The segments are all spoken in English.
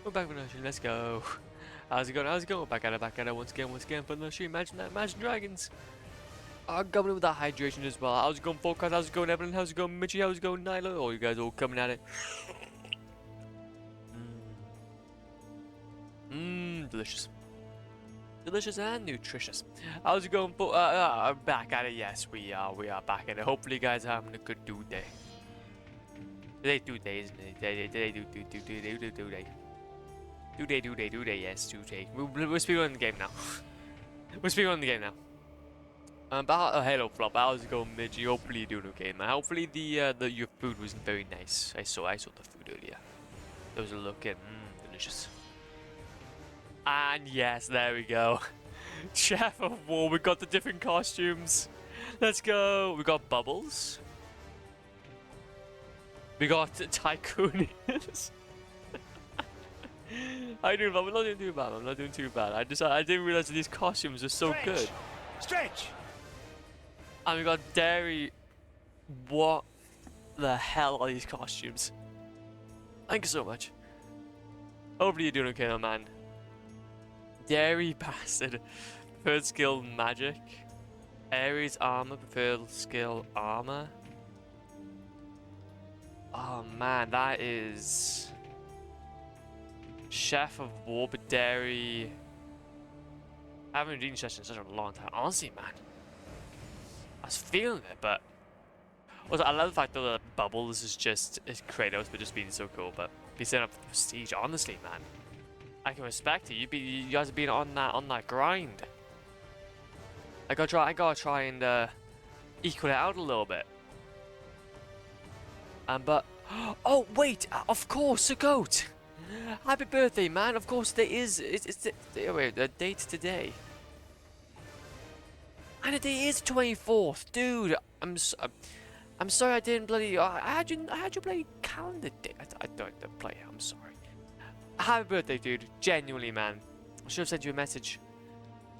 We're back with another stream, let's go. How's it going? How's it going? Back at it once again for another stream. Imagine that, Imagine Dragons. Coming in with that hydration as well. How's it going, Forecast? How's it going, Evelyn? How's it going, Mitchie? How's it going, Nyla? Oh, you guys all coming at it. Delicious. Delicious and nutritious. How's it going, back at it? Yes, we are back at it. Hopefully you guys are having a good day. Today isn't it? Today yes, today. We're speaking on the game now. We're speaking on the game now. Hello, Flop. How's it going, Midgie? Hopefully you're doing okay, man. Hopefully your food was very nice. I saw the food earlier. Those are looking delicious. And yes, there we go. Chef of War. We got the different costumes. Let's go. We got Bubbles. We got Tycoonians. How you doing, Bob? I'm not doing too bad. I'm not doing too bad. I didn't realize that these costumes are so good. Stretch. And we got Dairy. What the hell are these costumes? Thank you so much. Hopefully you're doing okay, though, man. Dairy Bastard. Preferred skill magic. Ares armor. Preferred skill armor. Oh man, that is Chef of War, but Dairy. I haven't been reading such in such a long time. Honestly, man, I was feeling it, but also I love the fact though that Bubbles is Kratos, but just being so cool. But be setting up for prestige, honestly, man, I can respect it. You guys have been on that grind. I gotta try and equal it out a little bit. But oh wait, of course, a goat. Happy birthday, man! Of course, there is. It's the date today, and the day is 24th, dude. I'm sorry I didn't bloody. I had your bloody calendar date. I don't play. I'm sorry. Happy birthday, dude. Genuinely, man. I should have sent you a message,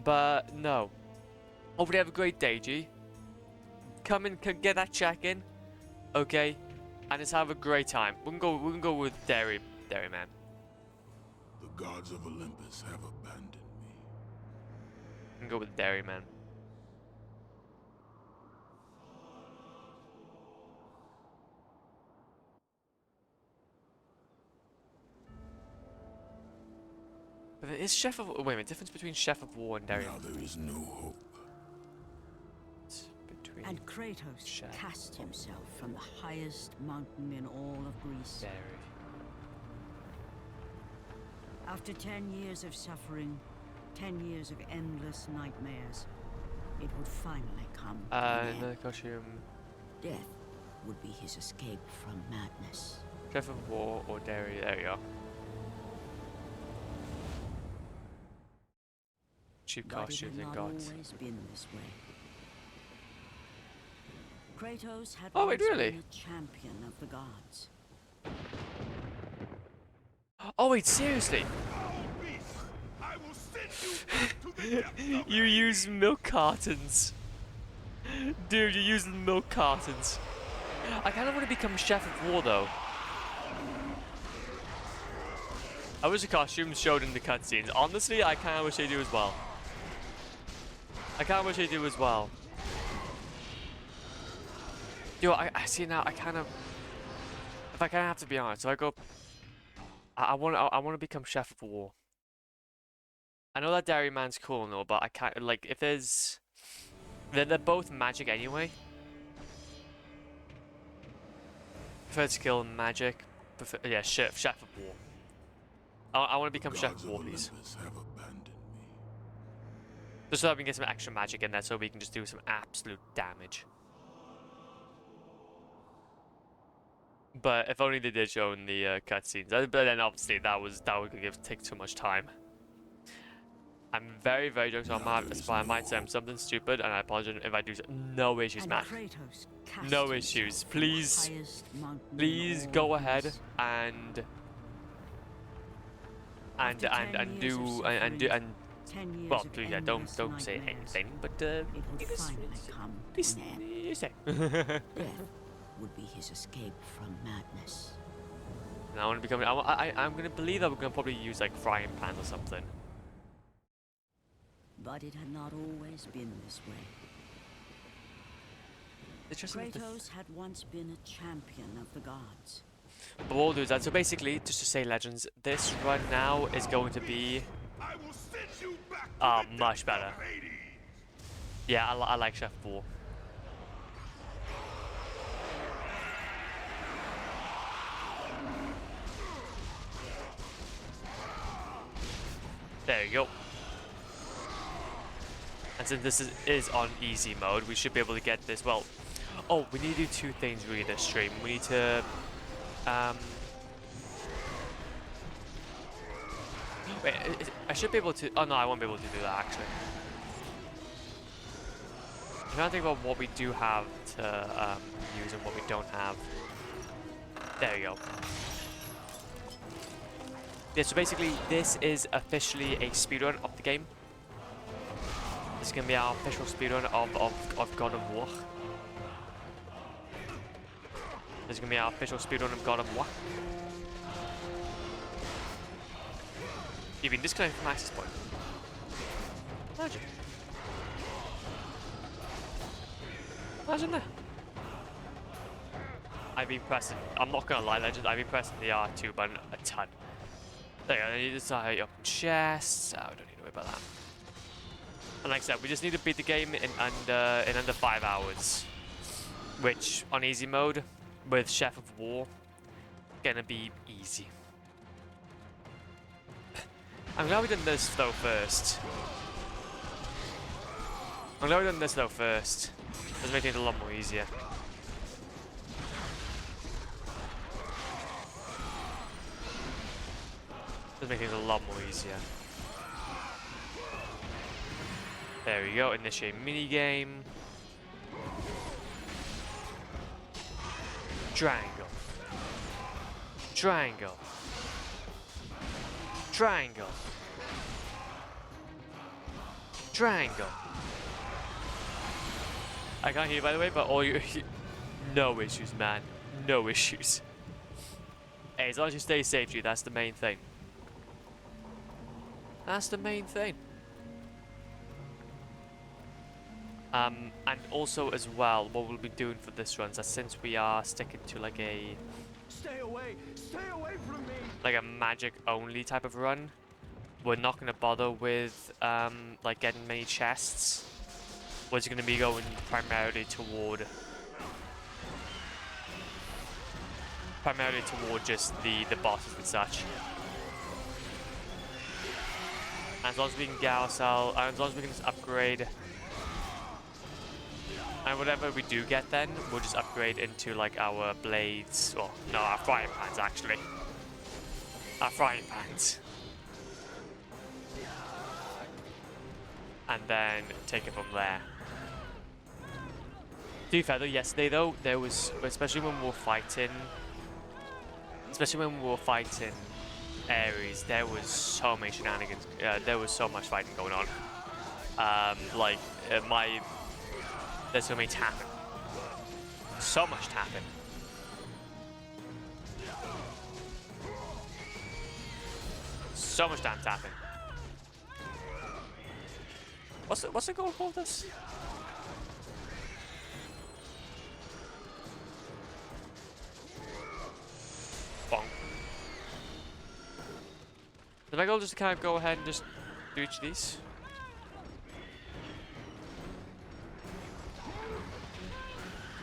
but no. Hopefully, have a great day, G. Come and get that check in, okay? And let's have a great time. We can go with Dairy Man. The gods of Olympus have abandoned me. We can go with Dairy Man. But there is Chef of... Wait a minute, difference between Chef of War and Dairy Man. Now there is no hope. And Kratos cast himself from the highest mountain in all of Greece. Dairy. After 10 years of suffering, 10 years of endless nightmares, it would finally come to an end. Another costume. Death would be his escape from madness. Chef of War or Dairy, there you go. Cheap costumes and gods. Always been this way. Kratos had Oh, wait, once really? been a champion of the gods. Oh wait, seriously? I will send you to the You use milk cartons. Dude, you're using milk cartons. I kind of want to become Chef of War though. I wish the costumes showed in the cutscenes. Honestly, I kind of wish they do as well. Yo, I see now. I kind of, if I kind of have to be honest, so I go. I want to become Chef of War. I know that Dairy Man's cool and all, but I can't like if there's. They're both magic anyway. Preferred skill magic. Yeah, Chef of War. I want to become Chef of War, please. Just so that we can get some extra magic in there, so we can just do some absolute damage. But if only they did show in the cutscenes. But then obviously that would take too much time. I'm very drunk, so I might say I'm something stupid, and I apologize if I do. No issues, man. No issues. Please go ahead and do. Well, please, yeah, don't say anything, but please say. Death would be his escape from madness. And I want to become. I'm gonna believe that we're gonna probably use like frying pan or something. But it had not always been this way. Kratos had once been a champion of the gods. But we'll do that. So basically, just to say, legends, this run now is going to be I will send you back to the much depths better. of Hades. Yeah, I like Chef of War. There you go. And since this is on easy mode, we should be able to get this. Well, oh, we need to do two things really this stream. We need to wait, I should be able to. Oh no, I won't be able to do that actually. I'm trying to think about what we do have to use and what we don't have. There you go. Yeah, so basically, this is officially a speedrun of the game. This is going to be our official speedrun of God of War. This is going to be our official speedrun of God of War. You've been disconnected from access point. Imagine. Imagine that. I've been pressing, I'm not going to lie, legend, I've been pressing the R2 button a ton. There you go, you decide up chests. Oh, we don't need to worry about that. And like I said, we just need to beat the game in under 5 hours. Which, on easy mode, with Chef of War, gonna be easy. I'm glad we done this though first. Let's make it a lot more easier. Let's make it a lot more easier. There we go, initiate minigame. Triangle. Triangle. Triangle. Triangle. I can't hear you by the way, but all you no issues, man. No issues. Hey, as long as you stay safe, dude, that's the main thing. That's the main thing. And also as well, what we'll be doing for this run is since we are sticking to like a Stay away from me. like a magic only type of run, we're not gonna bother with like getting many chests. We're just gonna be going primarily toward just the bosses and such. And as long as we can get ourselves, as long as we can just upgrade. And whatever we do get then, we'll just upgrade into like our blades, or no, our frying pans actually. Our frying pans. And then take it from there. To be fair though, yesterday though, there was, especially when we were fighting Ares, there was so many shenanigans, there was so much fighting going on. There's so many tapping. So much tapping. So much damn tapping. What's the goal for this? Bonk. Did my goal just to kind of go ahead and just do each of these?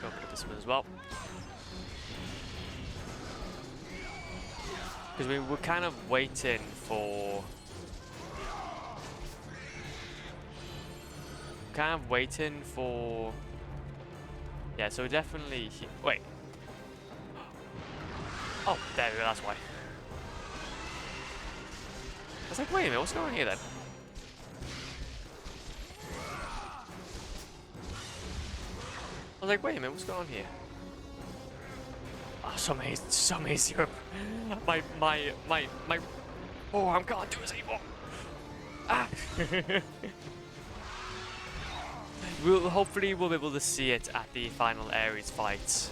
Go for this one as well. Because we were kind of waiting for... Yeah, so definitely... Wait. Oh, there we go, that's why. I was like, wait a minute, what's going on here then? I was like, wait a minute, what's going on here? Oh, so many syrup. My arm can't do this anymore. Ah! Hopefully we'll be able to see it at the final Ares fight.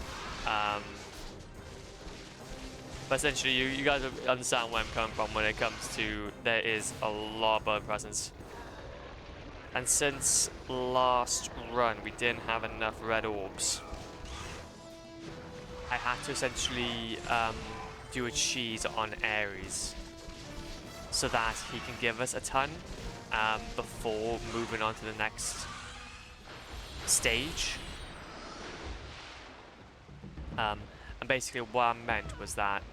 But essentially, you guys understand where I'm coming from when it comes to there is a lot of bird presence. And since last run, we didn't have enough red orbs. I had to essentially do a cheese on Ares so that he can give us a ton before moving on to the next stage. And basically what I meant was that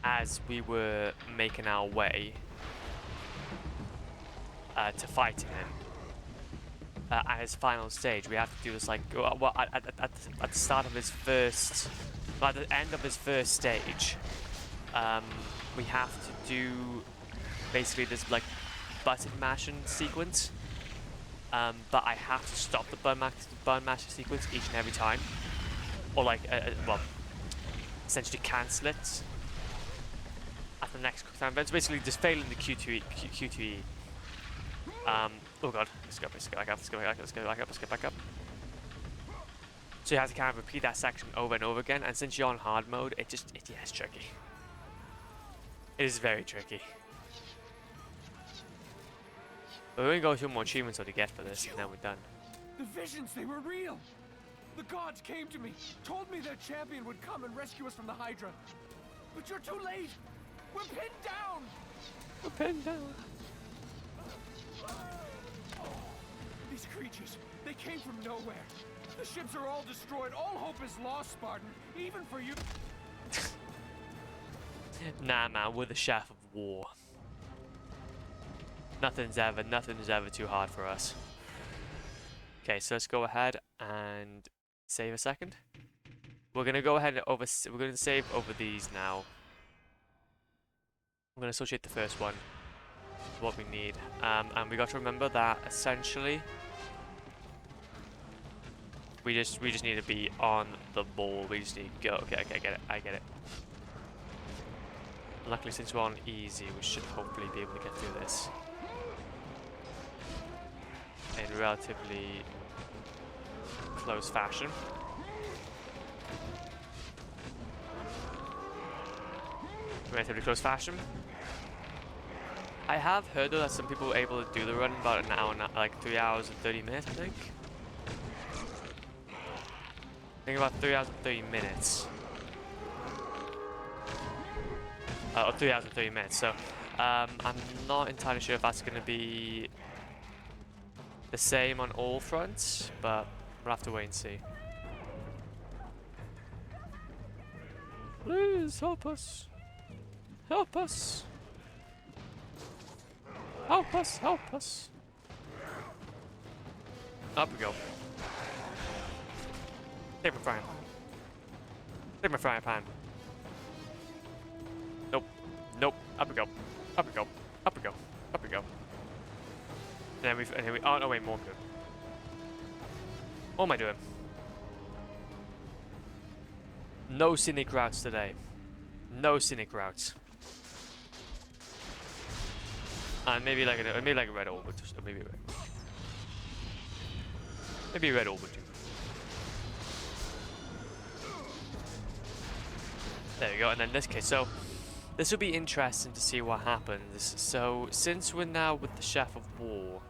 as we were making our way to fighting him, at his final stage, we have to do this like well, at the start of his first, at the end of his first stage, we have to do basically this like button mashing sequence. But I have to stop the button mashing sequence each and every time, or like well, essentially cancel it at the next quick time event. It's basically just failing the Q2E. Oh god, let's go back up. So you have to kind of repeat that section over and over again, and since you're on hard mode, yeah, it's tricky. It is very tricky. But we're gonna go through more achievements to get for this, and then we're done. The visions, they were real. The gods came to me, told me their champion would come and rescue us from the Hydra. But you're too late. We're pinned down. We're pinned down. These creatures, they came from nowhere. The ships are all destroyed. All hope is lost, Spartan. Even for you. Nah, man, we're the chef of war. Nothing's ever too hard for us. Okay, so let's go ahead and save a second. We're gonna go ahead and we're gonna save over these now. I'm gonna associate the first one with what we need, and we got to remember that essentially we just need to be on the ball. We just need to go. Okay, I get it. Luckily, since we're on easy, we should hopefully be able to get through this in relatively close fashion. I have heard though that some people were able to do the run in about an hour, like 3 hours and 30 minutes, I think. About 3 hours and 30 minutes. Or 3 hours and 30 minutes, so I'm not entirely sure if that's going to be the same on all fronts, but we'll have to wait and see. Please help us. Help us. Help us, help us. Up we go. Take my frying. Take my frying pan. Nope. Nope. Up we go. Up we go. Up we go. Up we go. And then we oh no wait, more good. What am I doing? No scenic routes today. No scenic routes. And maybe like a red orb, or maybe red. Maybe red orb too. There we go. And then this case, so this will be interesting to see what happens. So since we're now with the Chef of War,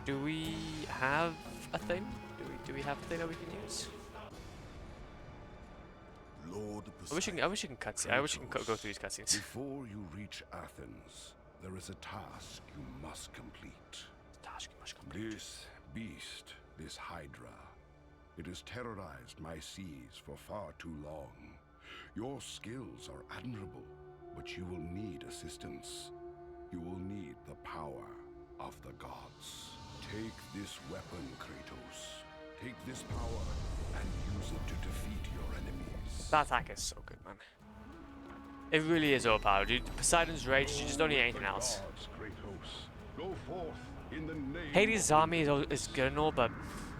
do we have a thing? Do we have a thing that we can use? Lord I wish you can cutscene. I wish you can go through these cutscenes. Before you reach Athens, there is a task you must complete. This beast, this Hydra, it has terrorized my seas for far too long. Your skills are admirable, but you will need assistance. You will need the power of the gods. Take this weapon, Kratos. Take this power and use it to defeat your enemies. That attack is so good, man. It really is overpowered, dude. Poseidon's Rage, you just don't need anything else. Kratos, go forth in the name Hades' army is good and all, but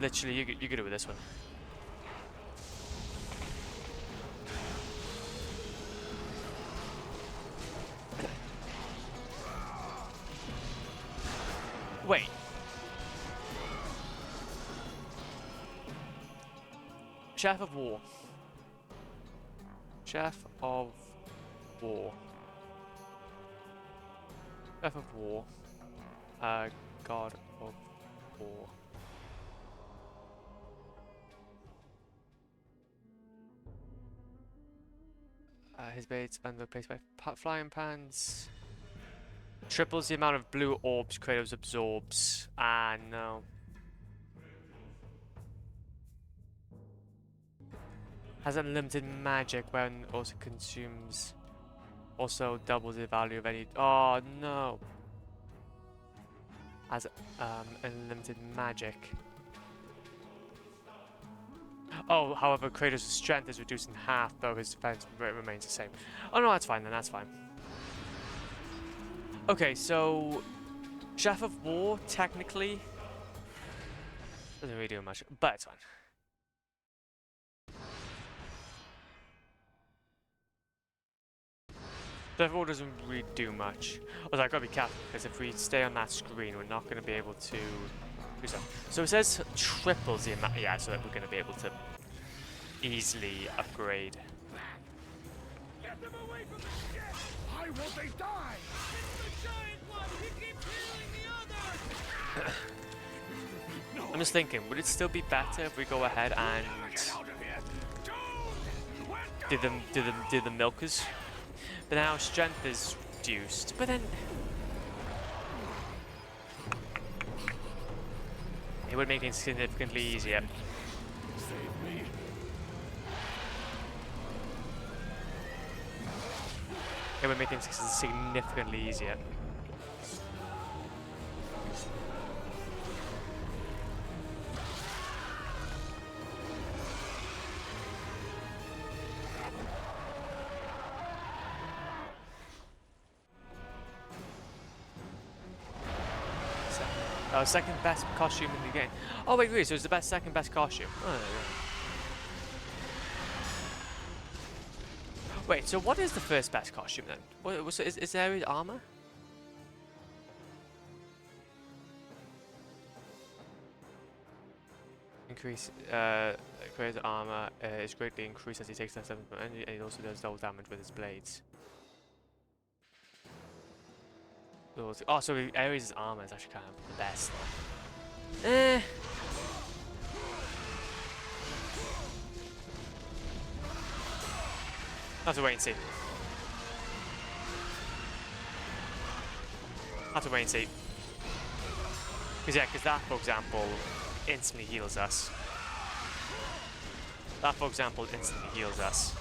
literally you could do it with this one. Wait. Chef of War. Chef of War. Chef of War. God of War. His bait's underplaced by flying pans. Triples the amount of blue orbs Kratos absorbs. Ah, no. Has unlimited magic when also consumes. Also doubles the value of any. Oh, no. Has unlimited magic. Oh, however, Kratos' strength is reduced in half, though his defense remains the same. Oh no, that's fine then, that's fine. Okay, so Chef of War, technically, doesn't really do much, but it's fine. Chef of War doesn't really do much. Although I've got to be careful, because if we stay on that screen, we're not going to be able to do stuff. So it says triples the amount, yeah, so that we're going to be able to easily upgrade. Get them away from the ship! Why won't they die? It's the giant one! He keeps healing the other! I'm just thinking, would it still be better if we go ahead and do the milkers? But now strength is reduced. But then it would make things significantly easier. Save me. It would make things significantly easier. Second best costume in the game. Oh wait, really? So it's the second best costume. Oh, yeah. Wait, so what is the first best costume then? What, so is there armor? Increase creates armor is greatly increased as he takes that 7 energy, and he also does double damage with his blades. Oh, so Ares' armor is actually kind of the best though. Have to wait and see. Have to wait and see. Because that, for example, instantly heals us. That, for example, instantly heals us.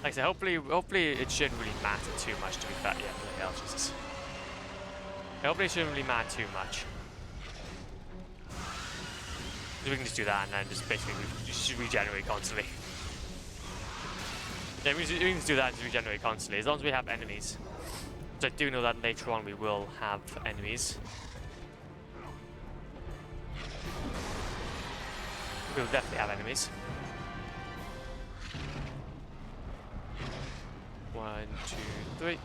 Like I said, hopefully it shouldn't really matter too much, to be fair. Yeah, bloody hell, Jesus. Hopefully it shouldn't really matter too much. So we can just do that and then just basically just regenerate constantly. Yeah, we can just do that and just regenerate constantly, as long as we have enemies. So I do know that later on we will have enemies. We will definitely have enemies. 1, 2, 3.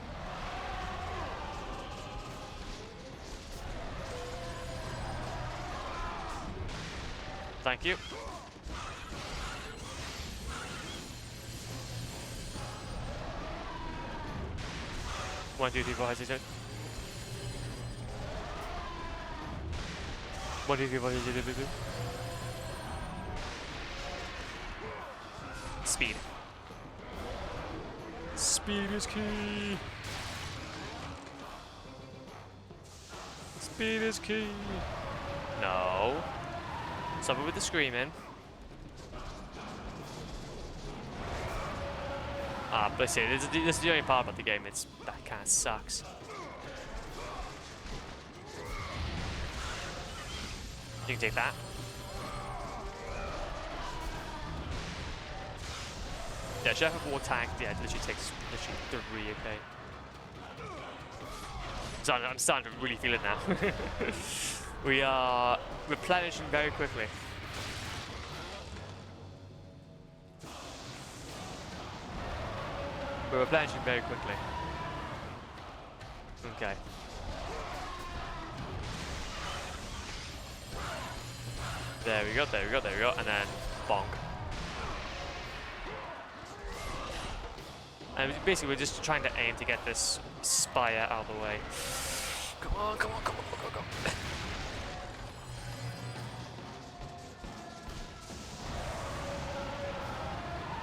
Thank you. One, two, three, four, 5, 6, 7. 1, 2, 3, 4, 5, 6, 7, 8, 9. Speed. Speed is key. Speed is key. No. Stop it with the screaming. Ah, but see, this is the only part about the game. That kind of sucks. You can take that. Yeah, Chef of War tank, yeah, literally takes 3, okay. So I'm starting to really feel it now. We are replenishing very quickly. We're replenishing very quickly. Okay. There we go, there we go, there we go, and then bonk. And basically we're just trying to aim to get this spire out of the way. Come on, come on, come on, come on, come on.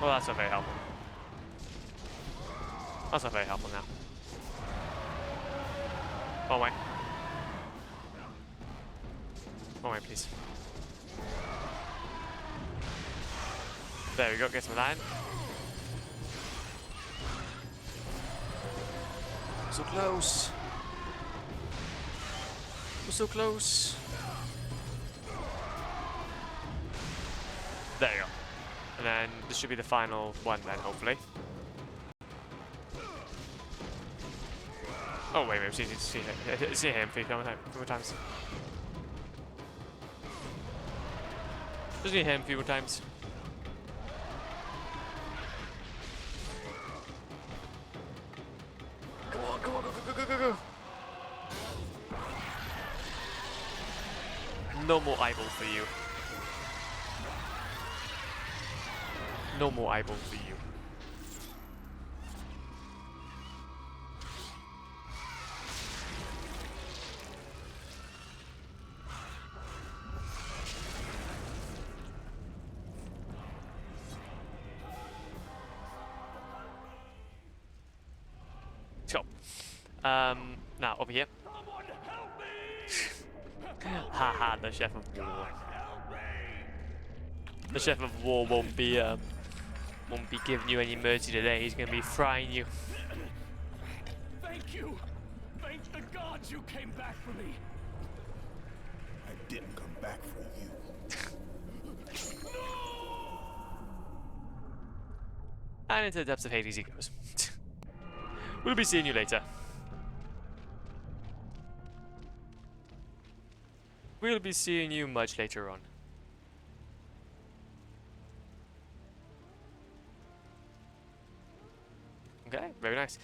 Well, that's not very helpful. That's not very helpful now. One way. One way, please. There we go, get some of that in. So close. We're so close. There you go. And then this should be the final one then, hopefully. Oh wait, maybe see him a few more times. Just need him a few more times. Come on, come on, go, go, go, go, go. No more eyeball for you. No more eyeball for you. Let's go. Now over here. Haha, the chef of war. The chef of war won't be giving you any mercy today. He's gonna be frying you. Thank you. Thank the gods you came back for me. I didn't come back for you. And into the depths of Hades he goes. We'll be seeing you later. We'll be seeing you much later on. Okay, very nice.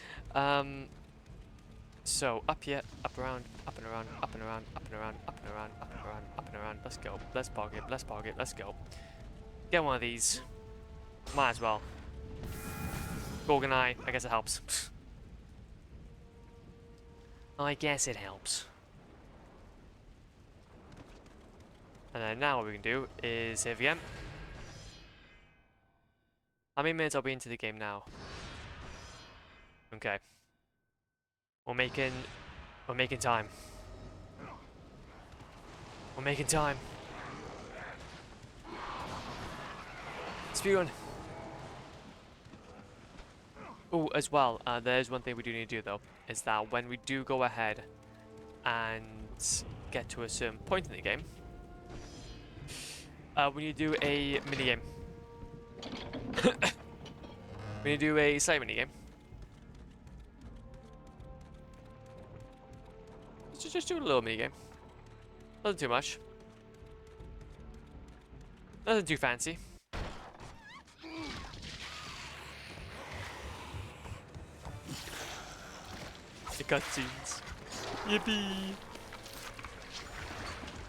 So up here, up around, up and around, up and around, up and around, up and around, up and around, up and around. Let's go. Let's park it. Let's park it. Let's go. Get one of these. Might as well. Gorgon Eye. I guess it helps. I guess it helps. And then now what we can do is save again. How many minutes are we into the game now? Okay. We're making time. We're making time. Speedrun. Oh, as well, there's one thing we do need to do though, is that when we do go ahead and get to a certain point in the game, when you do a minigame, when you do a slight minigame, just do a little minigame. Nothing too much. Nothing too fancy. The cutscenes. Yippee!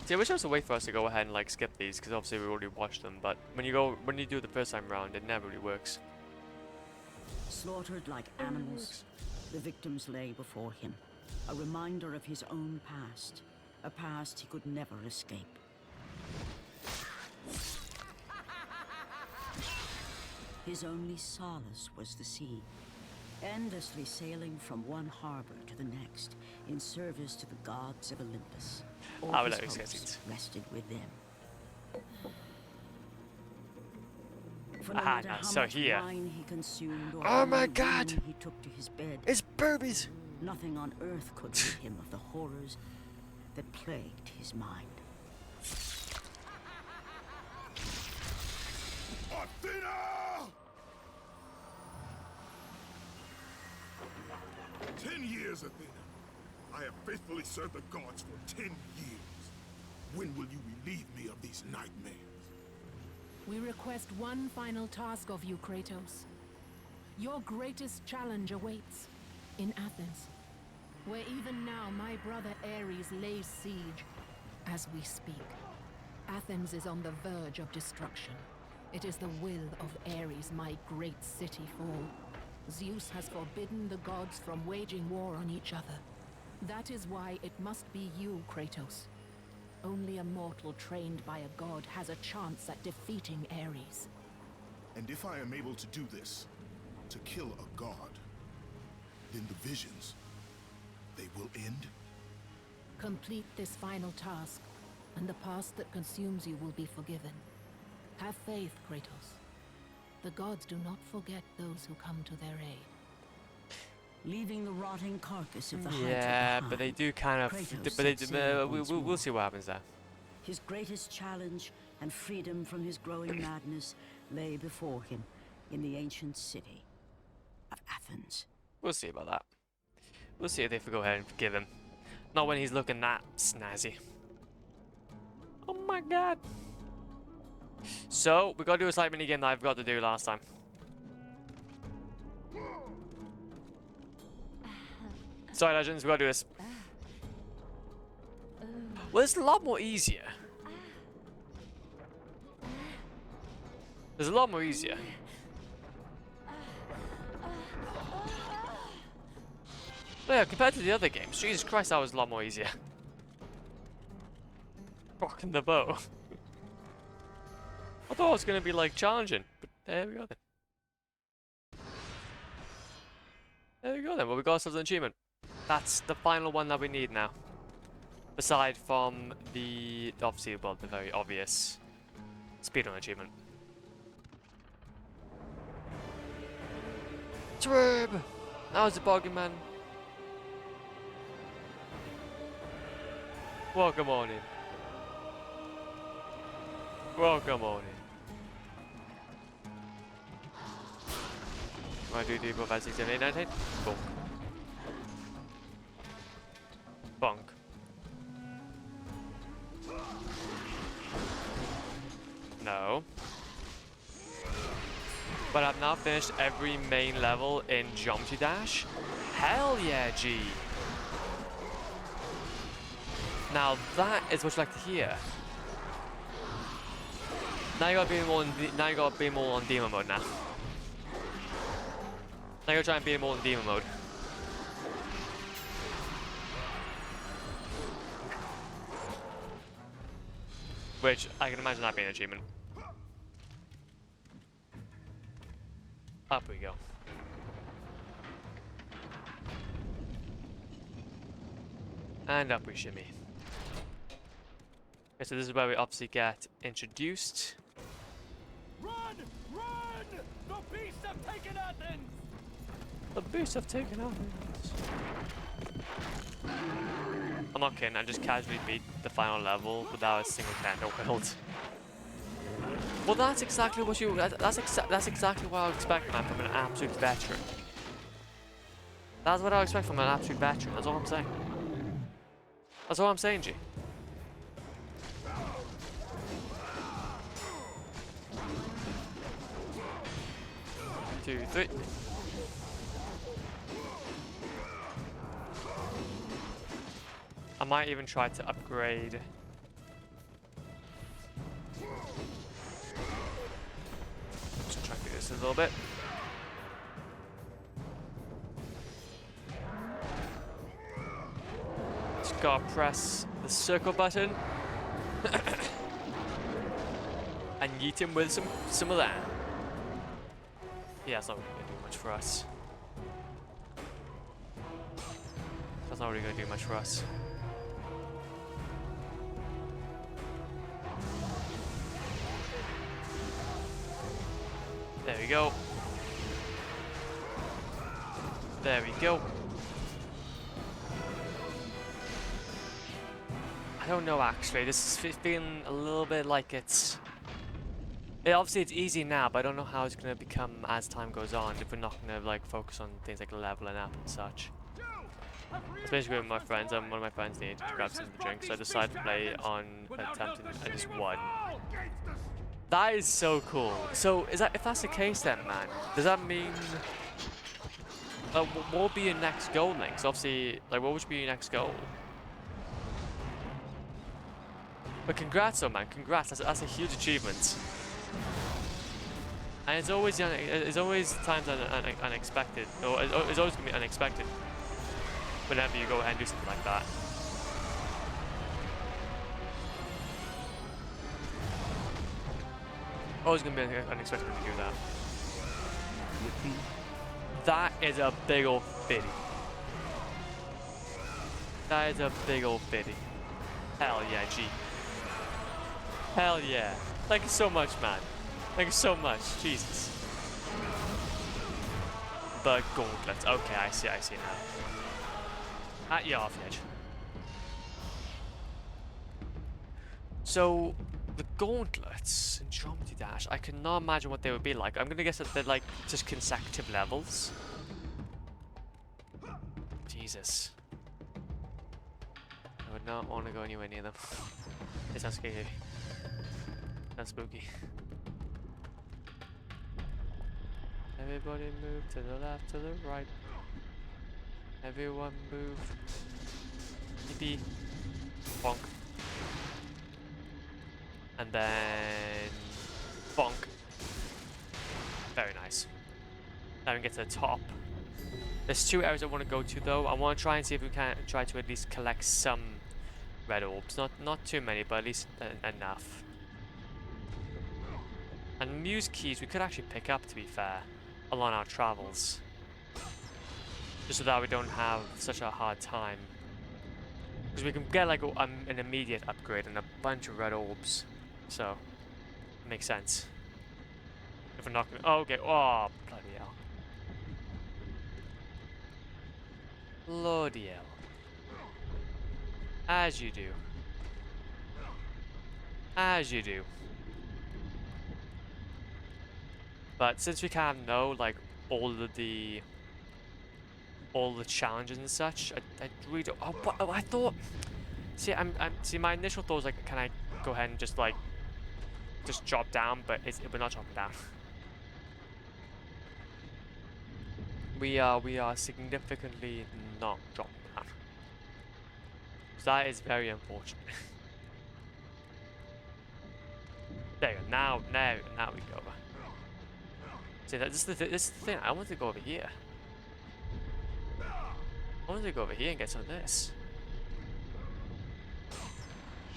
See, I wish there was a way for us to go ahead and like skip these, because obviously we already watched them. But when you do it the first time round, it never really works. Slaughtered like animals, the victims lay before him, a reminder of his own past, a past he could never escape. His only solace was the sea, endlessly sailing from one harbor to the next, in service to the gods of Olympus. All his hopes rested with them. For no matter how much wine he consumed or oh my god! He took to his bed, it's boobies! Nothing on earth could rid him of the horrors that plagued his mind. Athena! 10 years, Athena. I have faithfully served the gods for 10 years. When will you relieve me of these nightmares? We request one final task of you, Kratos. Your greatest challenge awaits in Athens, where even now my brother Ares lays siege as we speak. Athens is on the verge of destruction. It is the will of Ares my great city fall. Zeus has forbidden the gods from waging war on each other. That is why it must be you, Kratos. Only a mortal trained by a god has a chance at defeating Ares. And if I am able to do this, to kill a god, then the visions, they will end? Complete this final task, and the past that consumes you will be forgiven. Have faith, Kratos. The gods do not forget those who come to their aid. Leaving the rotting carcass of the Yeah, Hydra but they behind, do kind of. Kratos But they, set sail once we'll more. see what happens there. His greatest challenge and freedom from his growing madness lay before him in the ancient city of Athens. We'll see about that. We'll see if they go ahead and forgive him. Not when he's looking that snazzy. Oh my god. So, we gotta do a slight mini game that I forgot to do last time. Sorry, Legends, we gotta do this. Well, it's a lot more easier. It's a lot more easier. But yeah, compared to the other games, Jesus Christ, that was a lot more easier. Rocking the bow. I thought it was gonna be like challenging, but there we go then. There we go then. Well, we got ourselves an achievement. That's the final one that we need now. Aside from the obviously, well, the very obvious speedrun achievement. Trib! That was the bargain man. Welcome on in. Welcome on in. One, two, three, four, five, six, seven, eight, nine, 10. Bonk. Bonk. No. But I've now finished every main level in Geometry Dash. Hell yeah, G. Now that is what you like to hear. Now you gotta be more on demon mode now. Now you gotta try and be more in demon mode. Which I can imagine that being an achievement. Up we go. And up we shimmy. Okay, so this is where we obviously get introduced. Run! Run! The beasts have taken Athens! The beasts have taken Athens. I'm not kidding, I just casually beat the final level without a single counter wield. Well, that's exactly what you. That's exactly what I would expect, man, from an absolute veteran. That's what I would expect from an absolute veteran. That's all I'm saying. That's all I'm saying, G. Two, three. I might even try to upgrade. Just try to do this a little bit. Just gotta press the circle button and yeet him with some of that. Yeah, that's not really gonna do much for us. That's not really gonna do much for us. There we go. There we go. I don't know actually, this is feeling a little bit like it's... obviously it's easy now, but I don't know how it's going to become as time goes on if we're not going to like focus on things like leveling up and such. Especially with my friends, one of my friends needed to grab some drinks, so I decided to play on attempting and just won. That is so cool. So is that, if that's the case then, man, does that mean what will be your next goal, Link? So obviously, like, what would be your next goal? But congrats, though, man. Congrats. That's a huge achievement. And it's always times unexpected. Or it's always gonna be unexpected whenever you go ahead and do something like that. Always gonna be unexpected when you do that. That is a big old fitty. That is a big old fitty. Hell yeah, G. Hell yeah. Thank you so much, man. Thank you so much. Jesus. The gauntlets. Okay, I see now. At your off edge. So, the gauntlets in Geometry Dash, I cannot imagine what they would be like. I'm gonna guess that they're like just consecutive levels. Jesus. I would not want to go anywhere near them. It sounds scary. That's spooky. Everybody move to the left, to the right. Everyone move. Yippee. Bonk. And then bonk. Very nice. Now we can get to the top. There's 2 areas I want to go to though. I want to try and see if we can try to at least collect some red orbs. Not too many, but at least enough. And muse keys we could actually pick up, to be fair, along our travels. Just so that we don't have such a hard time. Because we can get like an immediate upgrade and a bunch of red orbs. So, it makes sense. If we're not gonna... Oh, okay. Oh, bloody hell. Bloody hell. As you do. As you do. But since we kind of know, like, all the challenges and such, I really don't... Oh, but, I thought... See, my initial thought was, like, can I go ahead and just, like, just drop down, but we're not dropping down. We are significantly not dropping down. So that is very unfortunate. There you go. Now we go. See, this is the thing. I want to go over here. I wanted to go over here and get some of this.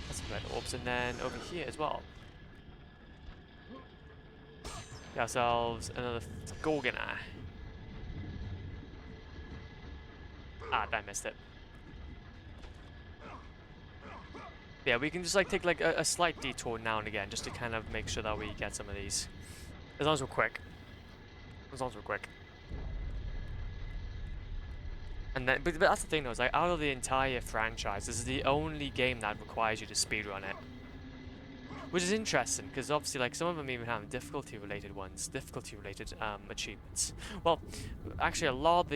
That's some red orbs, and then over here as well. Get ourselves another Gorgon Eye. Ah, I missed it. Yeah, we can just like take like a slight detour now and again just to kind of make sure that we get some of these. As long as we're quick. As long as we're quick. And then, but that's the thing though, is like out of the entire franchise, this is the only game that requires you to speedrun it. Which is interesting, because obviously like some of them even have difficulty related achievements. Well, actually a lot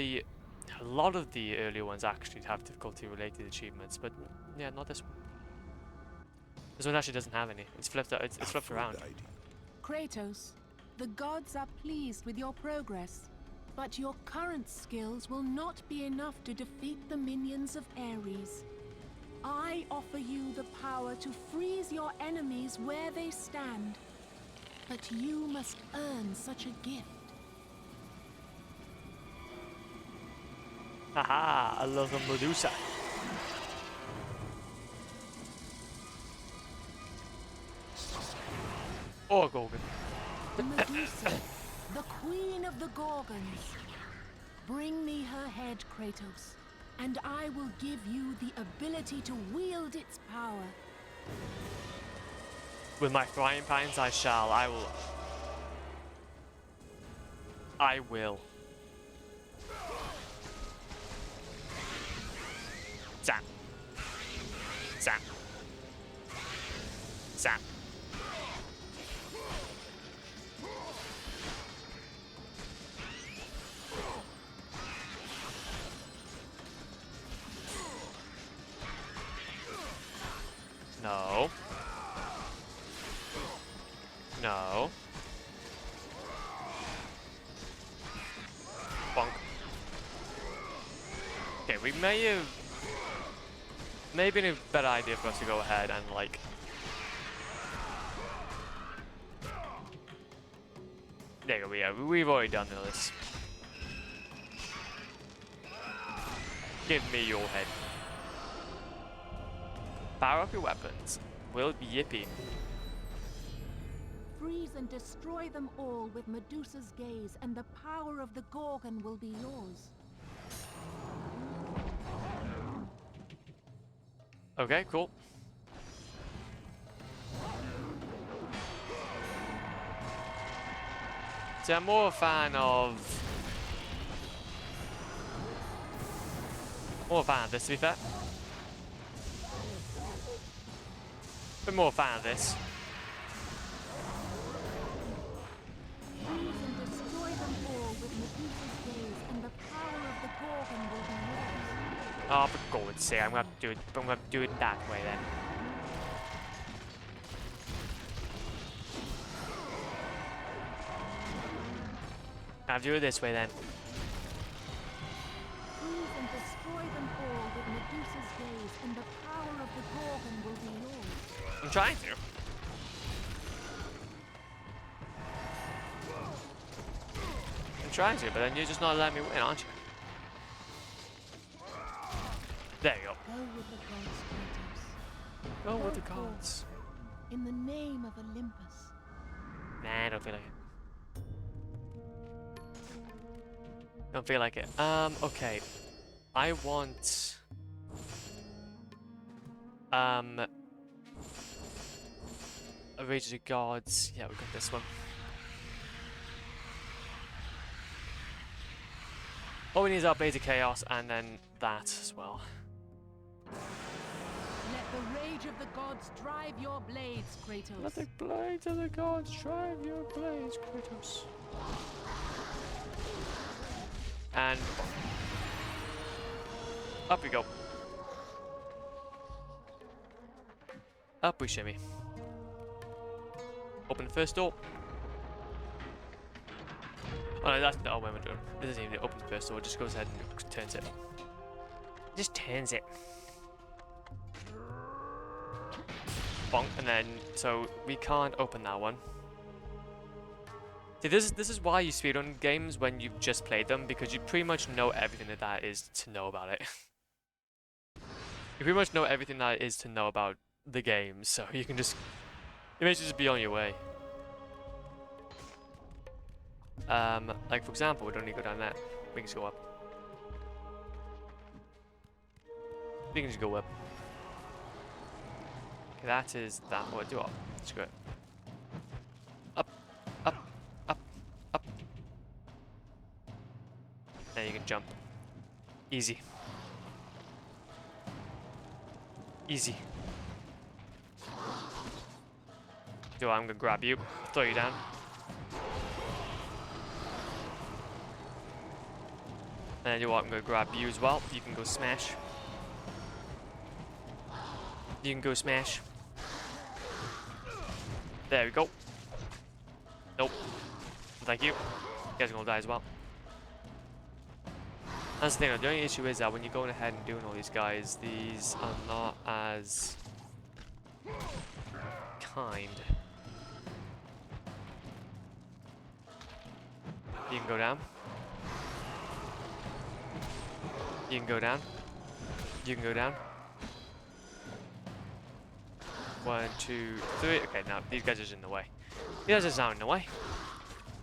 of the earlier ones actually have difficulty related achievements, but yeah, not this one. This one actually doesn't have any. It's flipped around. Kratos, the gods are pleased with your progress, but your current skills will not be enough to defeat the minions of Ares. I offer you the power to freeze your enemies where they stand, but you must earn such a gift. Haha, I love the Medusa. Or Gorgon. Medusa, the queen of the Gorgons. Bring me her head, Kratos, and I will give you the ability to wield its power. With my frying pans I shall, I will. Zap. Zap. Zap. No. No. Bonk. Okay, we may have been a better idea for us to go ahead and like There you go, yeah, we've already done this. Give me your head. Power up your weapons. Will be yippee. Freeze and destroy them all with Medusa's gaze, and the power of the Gorgon will be yours. Okay, cool. See, I'm more a fan of... More a fan of this, to be fair. Bit more a fan of this. Freeze and destroy them all with Medusa's gaze, and the power of the Gorgon will be yours. Oh, for God's sake, I'm gonna have to do it. I'm gonna have to do it that way then. I'll do it this way then. Freeze and destroy them all with Medusa's gaze, and the power of the Gorgon will be yours. I'm trying to. I'm trying to, but then you're just not letting me win, aren't you? There you go. Go with the gods, Kratos. Go with the forth, gods. In the name of Olympus. Nah, I don't feel like it. Don't feel like it. Okay. I want... A Rage of the Gods. Yeah, we got this one. All we need is our Blades of Chaos, and then that as well. Let the rage of the gods drive your blades, Kratos. Let the Blades of the Gods drive your blades, Kratos. And up we go. Up we shimmy. Open the first door. Oh no, that's not what we're doing. This isn't even open the first door, it just goes ahead and turns it. Just turns it. Bonk, and then, so we can't open that one. See, this is why you speedrun games when you've just played them, because you pretty much know everything that is to know about it. You pretty much know everything that is to know about the game, so you can just... You may just be on your way. Like for example, we don't need to go down there. We can just go up. We can just go up. Okay, that is that. What do I? Screw it. Up, up, up, up. Then you can jump. Easy. Easy. So I'm gonna grab you, throw you down. And you know what, I'm gonna grab you as well. You can go smash. You can go smash. There we go. Nope. Thank you. You guys are gonna die as well. That's the thing though, the only issue is that when you're going ahead and doing all these guys, these are not as kind. You can go down. You can go down. You can go down. 1, 2, 3. Okay, now these guys are just in the way. These guys are just not in the way.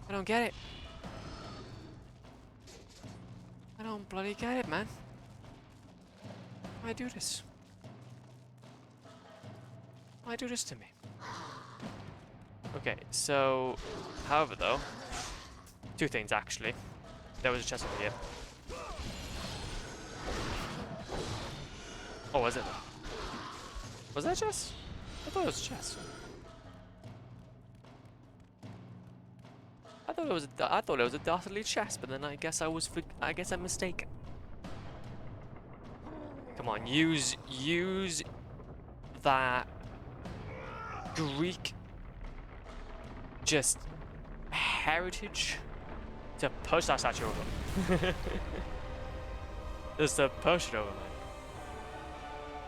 I don't get it. I don't bloody get it, man. Why do this? Why do this to me? Okay, so, however though, two things actually. There was a chest over here. Oh, was it? Was that a chest? I thought it was a chest. I thought it was a dastardly chest, but then I guess I'm mistaken. Come on, use that Greek just heritage to push that statue over. Just to push it over, man.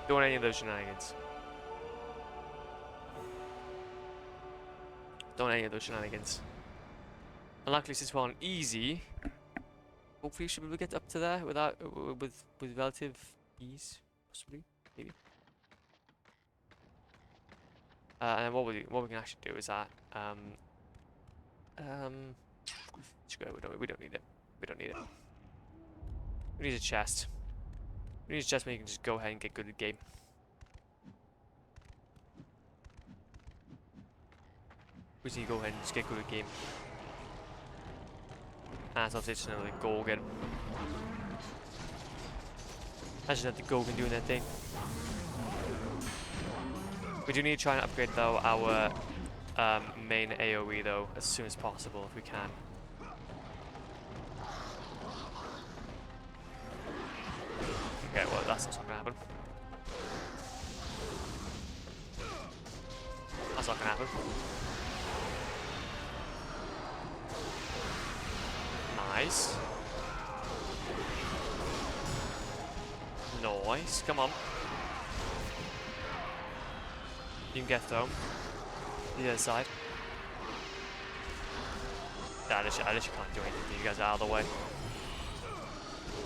Don't want any of those shenanigans. Don't want any of those shenanigans. Unluckily, since we're on easy, hopefully, should be able to get up to there without with relative ease, possibly, maybe. And then what we can actually do is that let's go. We don't need it. We don't need it. We need a chest. We need a chest where you can just go ahead and get good at the game. We just need to go ahead and just get good at the game. And that's obviously just another Gorgon. That's just another Gorgon doing their thing. We do need to try and upgrade though our main AoE though as soon as possible if we can. Okay, well that's not gonna happen. That's not gonna happen. Nice. Nice, come on. You can get thrown. The other side. Nah, I literally can't do anything. You guys are out of the way.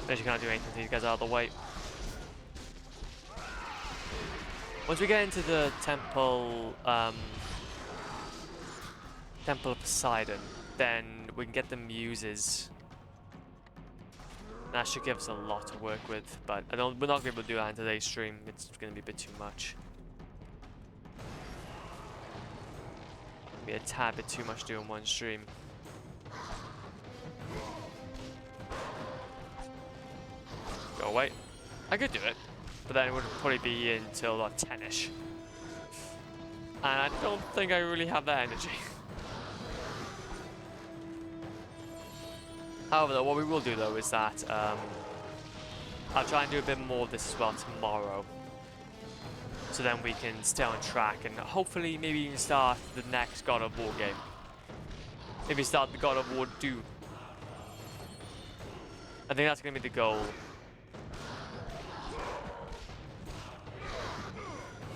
Literally can't do anything. These guys are out of the way. Once we get into the temple, Temple of Poseidon, then we can get the muses. That should give us a lot to work with, but we're not going to be able to do that in today's stream. It's going to be a bit too much. Be a tad bit too much to do in one stream. Go away. I could do it, but then it would probably be until like 10ish. And I don't think I really have that energy. However, though, what we will do though is that I'll try and do a bit more of this as well tomorrow. So then we can stay on track and hopefully maybe even start the next God of War game. Maybe start the God of War 2. I think that's going to be the goal.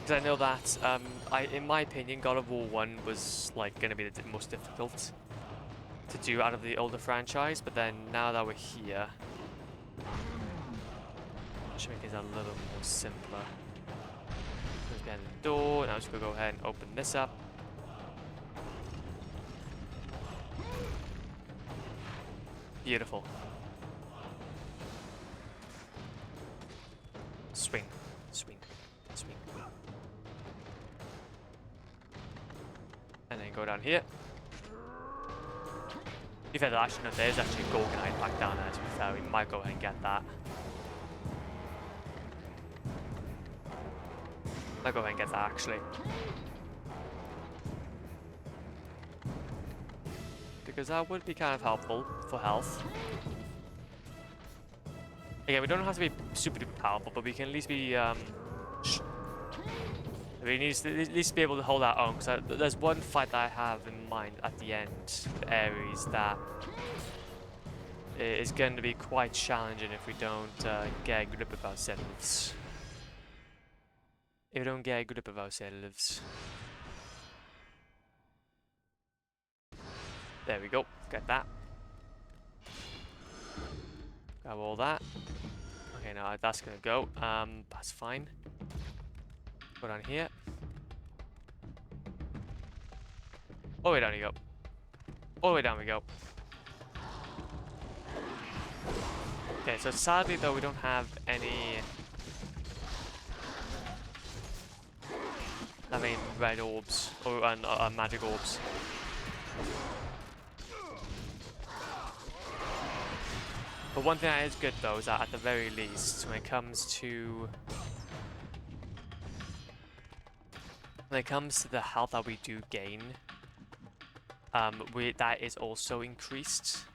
Because I know that, in my opinion, God of War 1 was like going to be the most difficult to do out of the older franchise. But then now that we're here, it should make it a little more simpler. Behind the door. Now I'm just gonna go ahead and open this up. Beautiful. Swing, swing, swing. And then go down here. To be fair, actually, no, there's actually a Gorgonite back down there. To be fair, we might go ahead and get that. I'll go ahead and get that actually. Because that would be kind of helpful for health. Again, we don't have to be super duper powerful, but we can at least be we need to at least be able to hold our own. Because there's one fight that I have in mind at the end with Ares that is going to be quite challenging if we don't get a grip of ourselves. If we don't get a grip of ourselves. There we go. Get that. Grab all that. Okay, now that's gonna go. That's fine. Go down here. All the way down we go. All the way down we go. Okay, so sadly though we don't have any red orbs or magic orbs. But one thing that is good though is that at the very least, when it comes to the health that we do gain, that is also increased.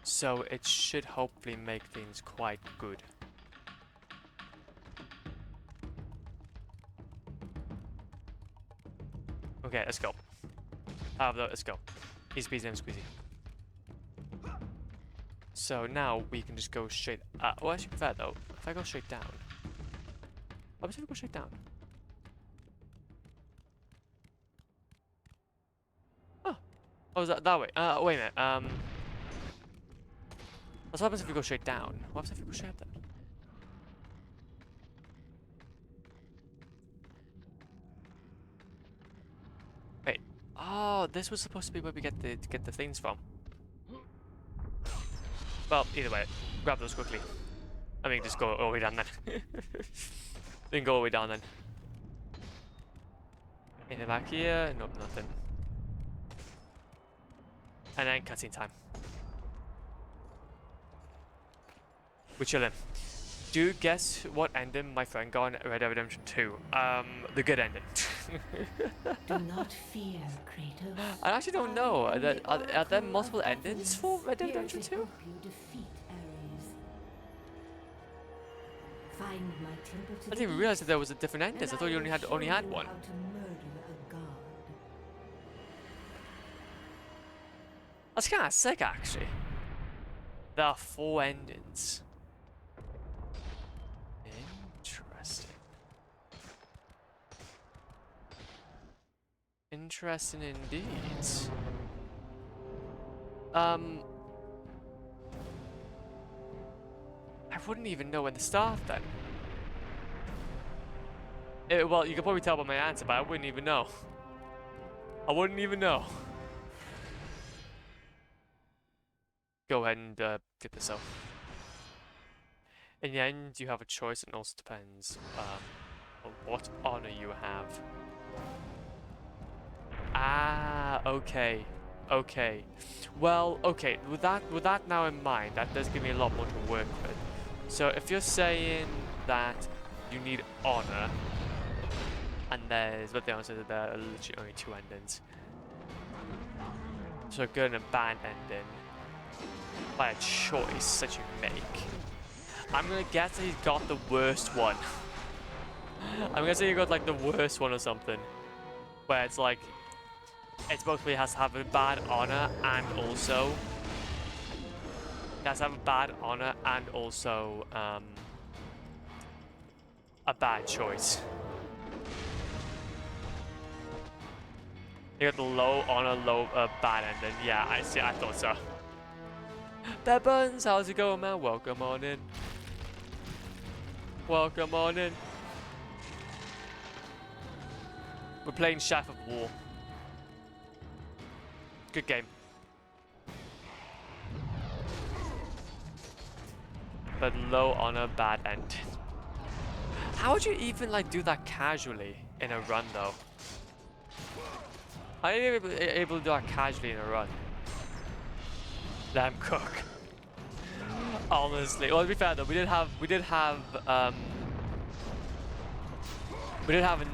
So it should hopefully make things quite good. Okay, let's go. Let's go. Easy peasy, lemon squeezy. So now we can just go straight. Well, actually, prefer though. If I go straight down. What if I go straight down? Oh. Oh, is that way? Wait a minute. What happens if we go straight down? What happens if we go straight up then? Wait. Oh, this was supposed to be where we get the things from. Well, either way, grab those quickly. I mean, just go all the way down then. Then go all the way down then. Anything back here? Nope, nothing. And then cutscene time. We're chilling. Do you guess what ending my friend got in Red Dead Redemption 2? The good ending. Do not fear, Kratos. I actually don't know. Are there multiple endings for Red Dead Redemption 2? You defeat Ares. Find my temple to I didn't even realize that there was a different ending. I thought you only had one. How to murder a god. That's kind of sick, actually. There are 4 endings. Interesting. Interesting indeed. I wouldn't even know when to start then. Well, you could probably tell by my answer, but I wouldn't even know. I wouldn't even know. Go ahead and get this out. In the end, you have a choice, and it also depends on what honor you have. Ah, okay. Okay. Well, okay, with that now in mind, that does give me a lot more to work with. So if you're saying that you need honor, and there's, but the answer is that there are literally only 2 endings. So a good and a bad ending by a choice that you make. I'm gonna guess that he's got the worst one. I'm gonna say he got like the worst one or something. Where it's like, it's both he has to have a bad honor and also he has to have a bad honor and also a bad choice. You got the low honor, low bad ending. Yeah, I see. I thought so. Bebuns, how's it going, man? Welcome on in. Welcome on in. We're playing Shaft of War. Good game. But low honor, bad ending. How would you even like do that casually in a run though? How are you able to do that casually in a run? Lamb cook. Honestly, well, to be fair though, we did have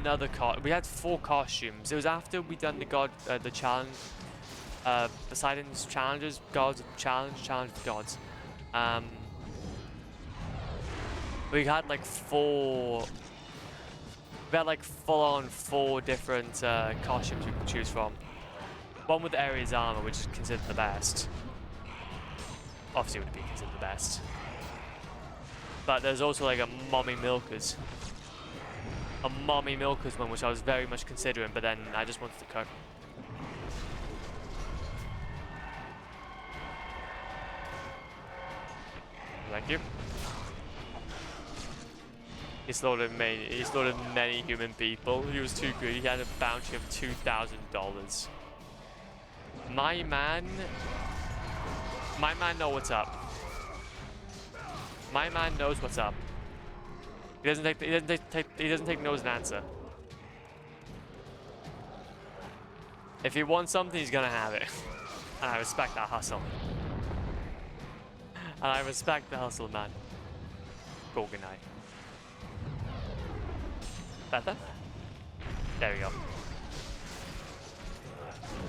another we had 4 costumes. It was after we done the challenge, Poseidon's challenges, gods challenge the gods. We had like 4. We had like full-on 4 different costumes we could choose from. One with Ares armor, which is considered the best. Obviously, it would be considered the best. But there's also like a mommy milkers. A mommy milkers one, which I was very much considering, but then I just wanted to cook. Thank you. He slaughtered many human people. He was too good. He had a bounty of $2,000. My man knows what's up. My man knows what's up. He doesn't take no as an answer. If he wants something, he's gonna have it. And I respect that hustle. And I respect the hustle, man. Gorgonite. Better? There we go.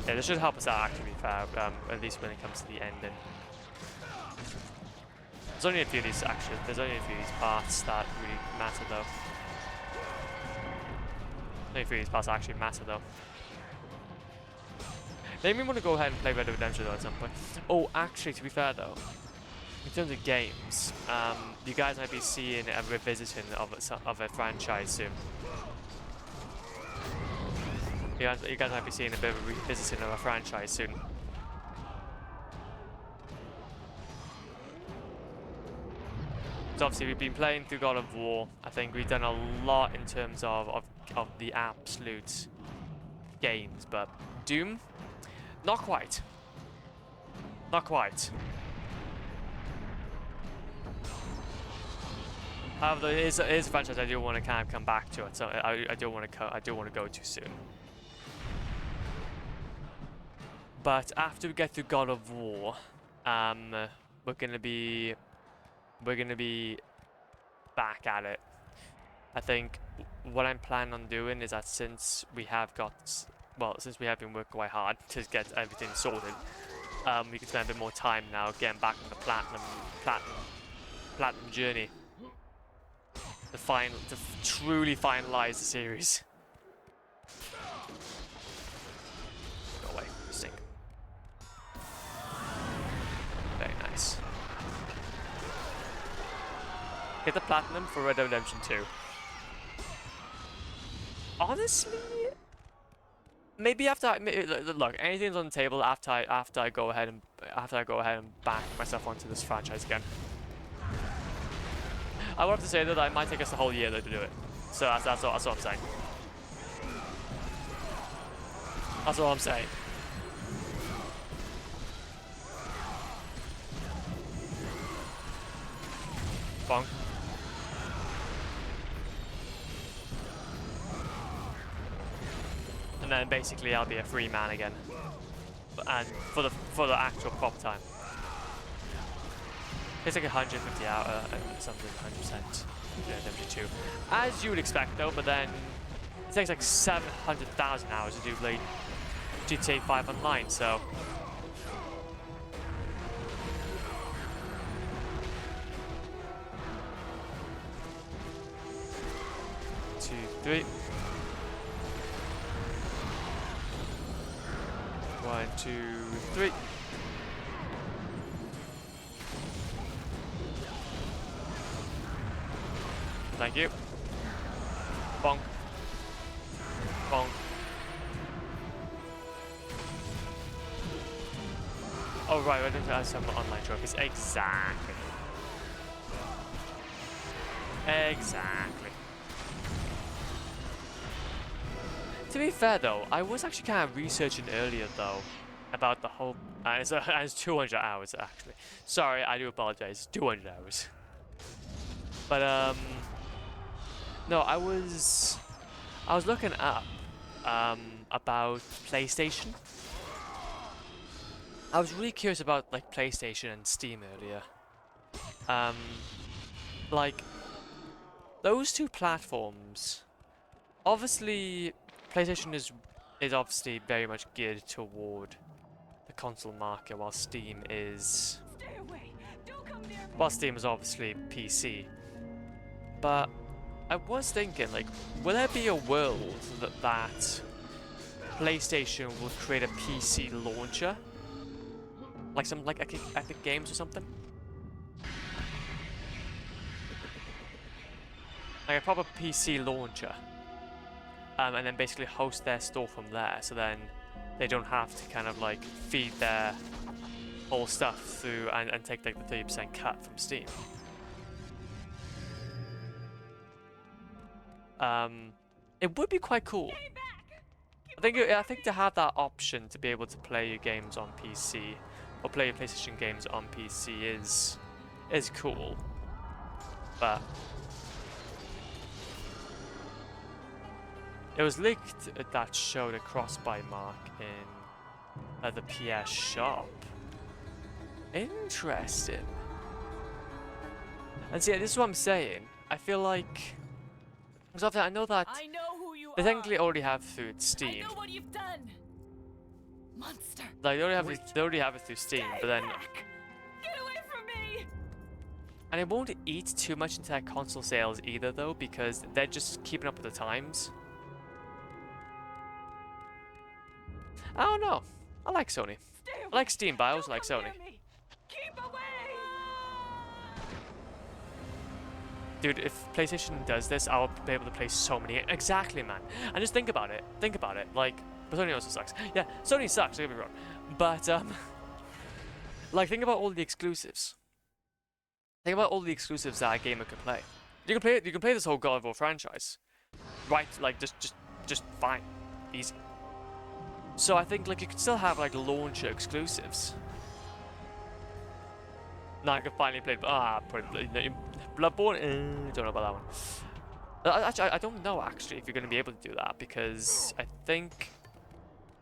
Yeah, this should help us out, actually, to be fair, at least when it comes to the ending. There's only a few of these, actually. There's only a few of these parts that really matter, though. Only a few of these parts that actually matter, though. Maybe we want to go ahead and play Red Dead Redemption, though, at some point. Oh, actually, to be fair, though, in terms of games, you guys might be seeing a revisiting of a franchise soon. You guys might be seeing a bit of a revisiting of a franchise soon. So obviously we've been playing through God of War. I think we've done a lot in terms of the absolute gains, but Doom, not quite. Not quite. However, it is a franchise I do want to kind of come back to it. So I do want to go to soon. But after we get through God of War, we're gonna be back at it. I think what I'm planning on doing is that since we have been working quite hard to get everything sorted, we can spend a bit more time now getting back on the platinum journey to truly finalize the series. Go away, stink. Very nice. Get the platinum for Red Dead Redemption 2. Honestly, maybe look, anything's on the table after I go ahead and back myself onto this franchise again. I would have to say that I might take us the whole year though to do it. So that's what I'm saying. That's all I'm saying. Bonk. And then basically I'll be a free man again. And for the actual proper time. It's like 150 hours, something 100%. Yeah, MG2. As you would expect though, but then it takes like 700,000 hours to do like GTA 5 online, so. Two, three. 1, 2, 3. Thank you. Bonk. Bonk. Oh right, I didn't have some online trophies. Exactly. Exactly. To be fair though, I was actually kind of researching earlier though about the whole. It's 200 hours actually. Sorry, I do apologize. 200 hours. But no, I was looking up about PlayStation. I was really curious about like PlayStation and Steam earlier. Like those two platforms. Obviously, PlayStation is obviously very much geared toward the console market, while Steam is. Stay away. Don't come near me. While Steam is obviously PC. But I was thinking, like, will there be a world that PlayStation will create a PC launcher? Like some Epic Games or something? Like a proper PC launcher. And then basically host their store from there, so then they don't have to kind of like feed their whole stuff through and take like the 30% cut from Steam. It would be quite cool. I think to have that option to be able to play your games on PC or play your PlayStation games on PC is cool. But it was leaked that showed a cross-buy mark in the PS shop. Interesting. And see, this is what I'm saying. I feel like. Because I know that I know who you they are. technically already have through I Steam. know what you've done. Monster. Like they already have it through Steam, but then Back. Get away from me. and it won't eat too much into their console sales either though, because they're just keeping up with the times. I don't know. I like Sony. Stay away. I like Steam, but I also Don't like come Sony. near me. Keep away. Dude, if PlayStation does this, I'll be able to play so many. Exactly, man. And just think about it. Think about it. Like, but Sony also sucks. Yeah, Sony sucks. Don't get me wrong. But like, think about all the exclusives. think about all the exclusives that a gamer could play. You can play this whole God of War franchise, right? Like just fine, easy. So I think like you could still have like launcher exclusives. Now I can finally play. Bloodborne. Don't know about that one. Actually, I don't know actually if you're going to be able to do that, because I think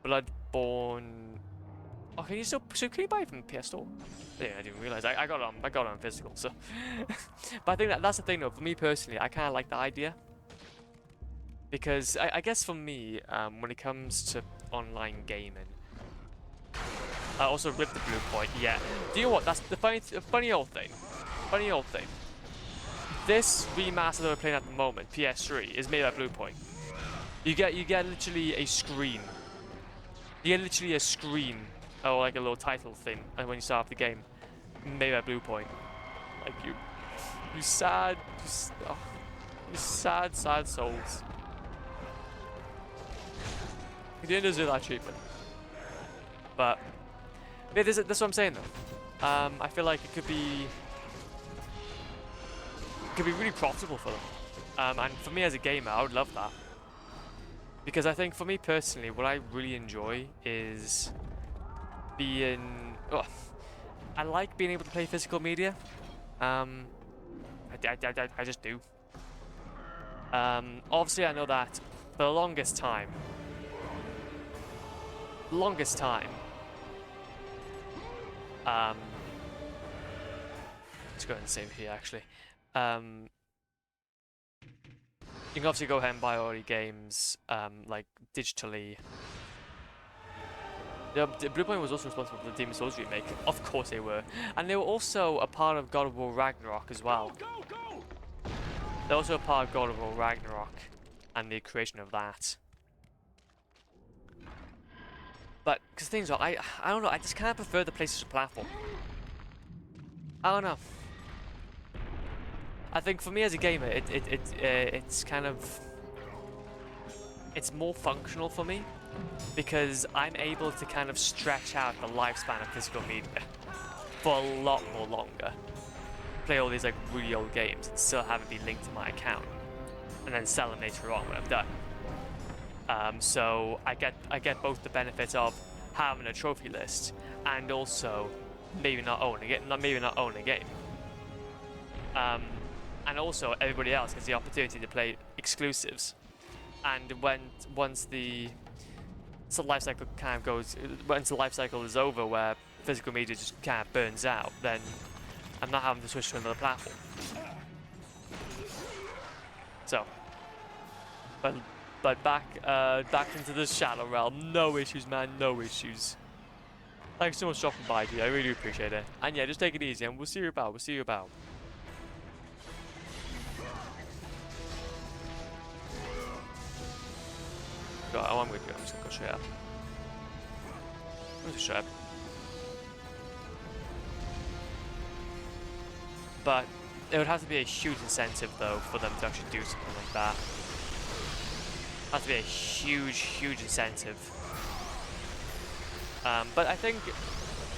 Bloodborne. Oh, can you still? So can you buy it from the PS Store? Yeah, I didn't realize. I got it on physical. So, but I think that's the thing though. For me personally, I kind of like the idea, because I guess for me, when it comes to online gaming, I also ripped the Blue Point. Yeah. Do you know what? That's the funny old thing. Funny old thing. This remaster that we're playing at the moment, PS3, is made by Blue Point. You get literally a screen. You get literally a screen, or like a little title thing, and when you start off the game, made by Blue Point. Like you sad souls. You didn't deserve that treatment. But yeah, that's what I'm saying though. I feel like it could be really profitable for them. And for me as a gamer, I would love that. Because I think for me personally, what I really enjoy is being... Oh, I like being able to play physical media. I just do. Obviously, I know that for the longest time, let's go ahead and save here actually. You can obviously go ahead and buy all your games like digitally. Yeah, Blue Point was also responsible for the Demon's Souls remake. Of course they were. And they were also a part of God of War Ragnarok as well. They're also a part of God of War Ragnarok and the creation of that. But, because things are, I don't know, I just kind of prefer the PlayStation platform. I don't know. I think for me as a gamer, it's kind of... It's more functional for me, because I'm able to kind of stretch out the lifespan of physical media for a lot more longer. Play all these like really old games and still have it be linked to my account, and then sell them later on when I'm done. So I get both the benefits of having a trophy list and also maybe not owning a game. And also everybody else gets the opportunity to play exclusives. And once the life cycle kind of goes, once the life cycle is over, where physical media just kind of burns out, then I'm not having to switch to another platform. So, but back into the Shadow Realm. No issues, man. No issues. Thanks so much for dropping by, dude. I really appreciate it. And yeah, just take it easy, and we'll see you about. Oh, I'm good. I'm just gonna go straight up. But it would have to be a huge incentive, though, for them to actually do something like that. Has to be a huge incentive. But I think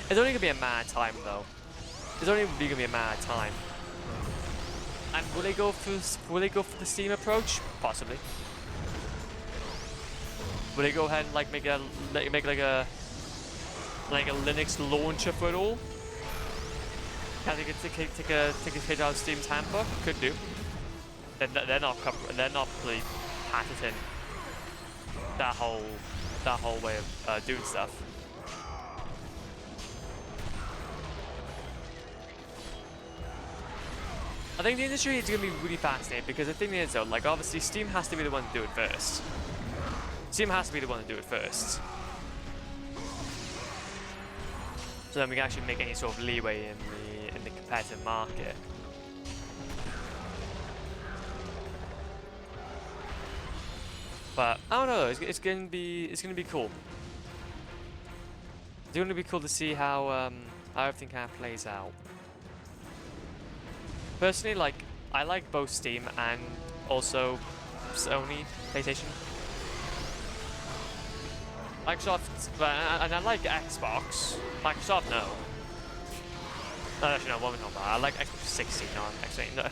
it's only gonna be a matter of time, though. It's only really gonna be a matter of time. And will they go for the Steam approach? Possibly. Will they go ahead and like make like a Linux launcher for it all? Can they take a page out of Steam's handbook? Could do. They're not really patenting that whole way of doing stuff. I think the industry is going to be really fascinating, because the thing is though, like obviously Steam has to be the one to do it first. Steam has to be the one to do it first. So then we can actually make any sort of leeway in the competitive market. But I don't know. It's gonna be cool. It's gonna be cool to see how everything kind of plays out. Personally, like I like both Steam and also Sony PlayStation. Microsoft, and I like Xbox. Microsoft, no. Actually, no, what am I talking about? I like Xbox 60. No, actually, no.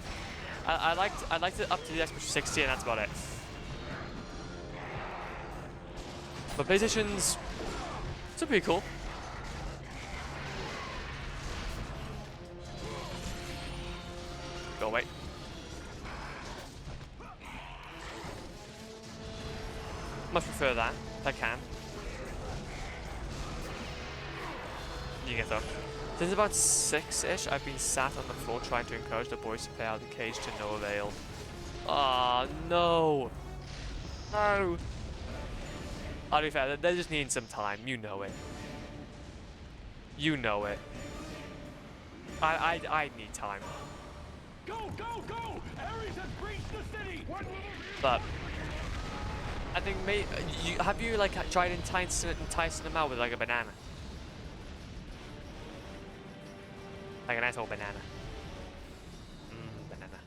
I liked it up to the Xbox 60, and that's about it. But PlayStation's still pretty cool. Go away. Much prefer that, if I can. You get that. Since about 6-ish, I've been sat on the floor trying to encourage the boys to play out the cage to no avail. Ah, no! No! I'll be fair, they're just needing some time, you know it. You know it. I need time. Go, go, go! Ares has breached the city! But I think have you like tried enticing them out with like a banana? Like a nice old banana. Banana.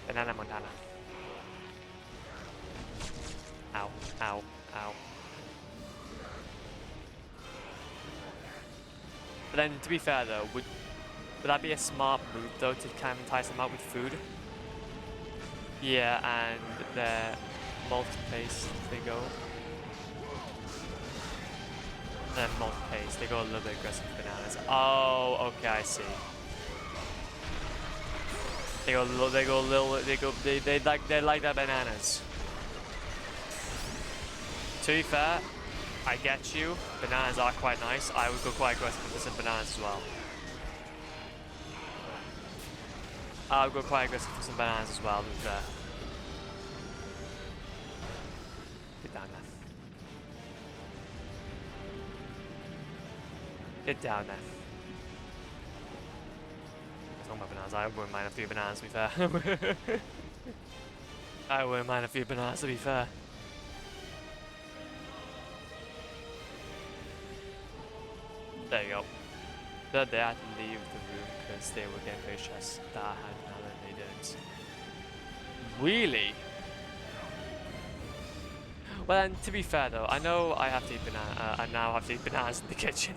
Banana Montana. Ow, ow, ow. But then, to be fair though, would that be a smart move though to kind of entice them out with food? Yeah, and their multi-pace, they go. And multi-pace, they go a little bit aggressive with bananas. Oh, okay, I see. They like their bananas. To be fair, I get you. Bananas are quite nice. I would go quite aggressive with some bananas as well. I would go quite aggressive with some bananas as well. Get down there. Get down there. Talking about bananas, I wouldn't mind a few bananas to be fair. I wouldn't mind a few bananas to be fair. There you go. But they had to leave the room because they were getting very stressed that I had now that they didn't. Really? Well, and to be fair though, I know I have to eat I now have to eat bananas in the kitchen.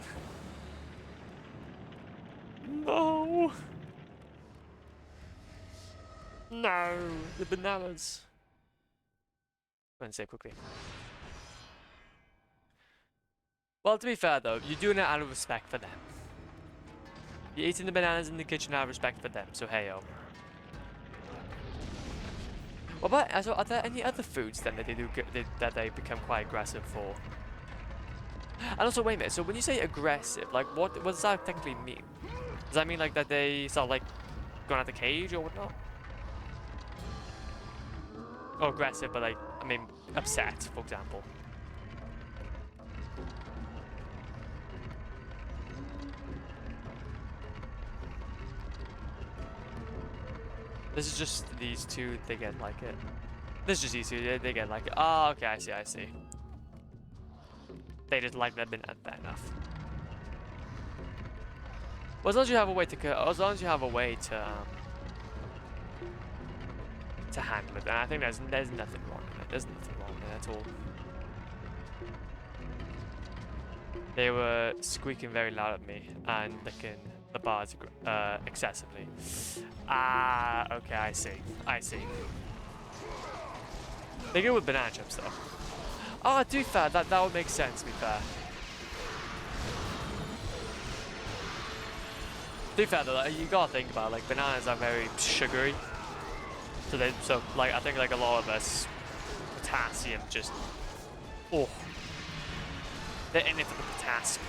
No! No! The bananas! Go and save quickly. Well, to be fair though, you're doing it out of respect for them. You're eating the bananas in the kitchen out of respect for them, so hey-o. What about, so are there any other foods then that that they become quite aggressive for? And also, wait a minute, so when you say aggressive, like what does that technically mean? Does that mean like that they start like going out the cage or whatnot? Or aggressive, but like, I mean, upset, for example. This is just these two, they get like it. This is just these two, they get like it. Oh, okay, I see, I see. They just like that, fair enough. Well, as long as you have a way to handle it, and I think there's nothing wrong in it. There's nothing wrong in it at all. They were squeaking very loud at me and licking the bars excessively. Ah, okay, I see. I see. They go with banana chips though. Oh, to be fair, that would make sense, to be fair. To be fair though, like, you gotta think about it, like bananas are very sugary. So like I think like a lot of us potassium just they're in it for the potassium.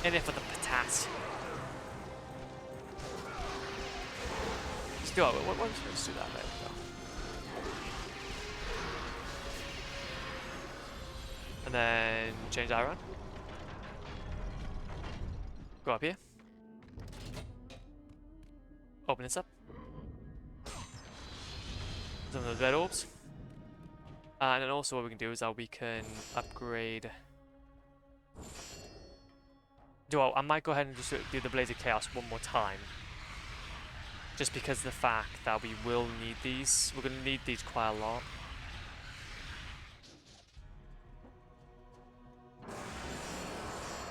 In it for the potassium. Let's do it. Let's do that. There we go. And then change that around. Go up here. Open this up. Some of the red orbs. And then also what we can do is that we can upgrade. I might go ahead and just do the Blaze of Chaos one more time. Just because of the fact that we will need these. We're going to need these quite a lot.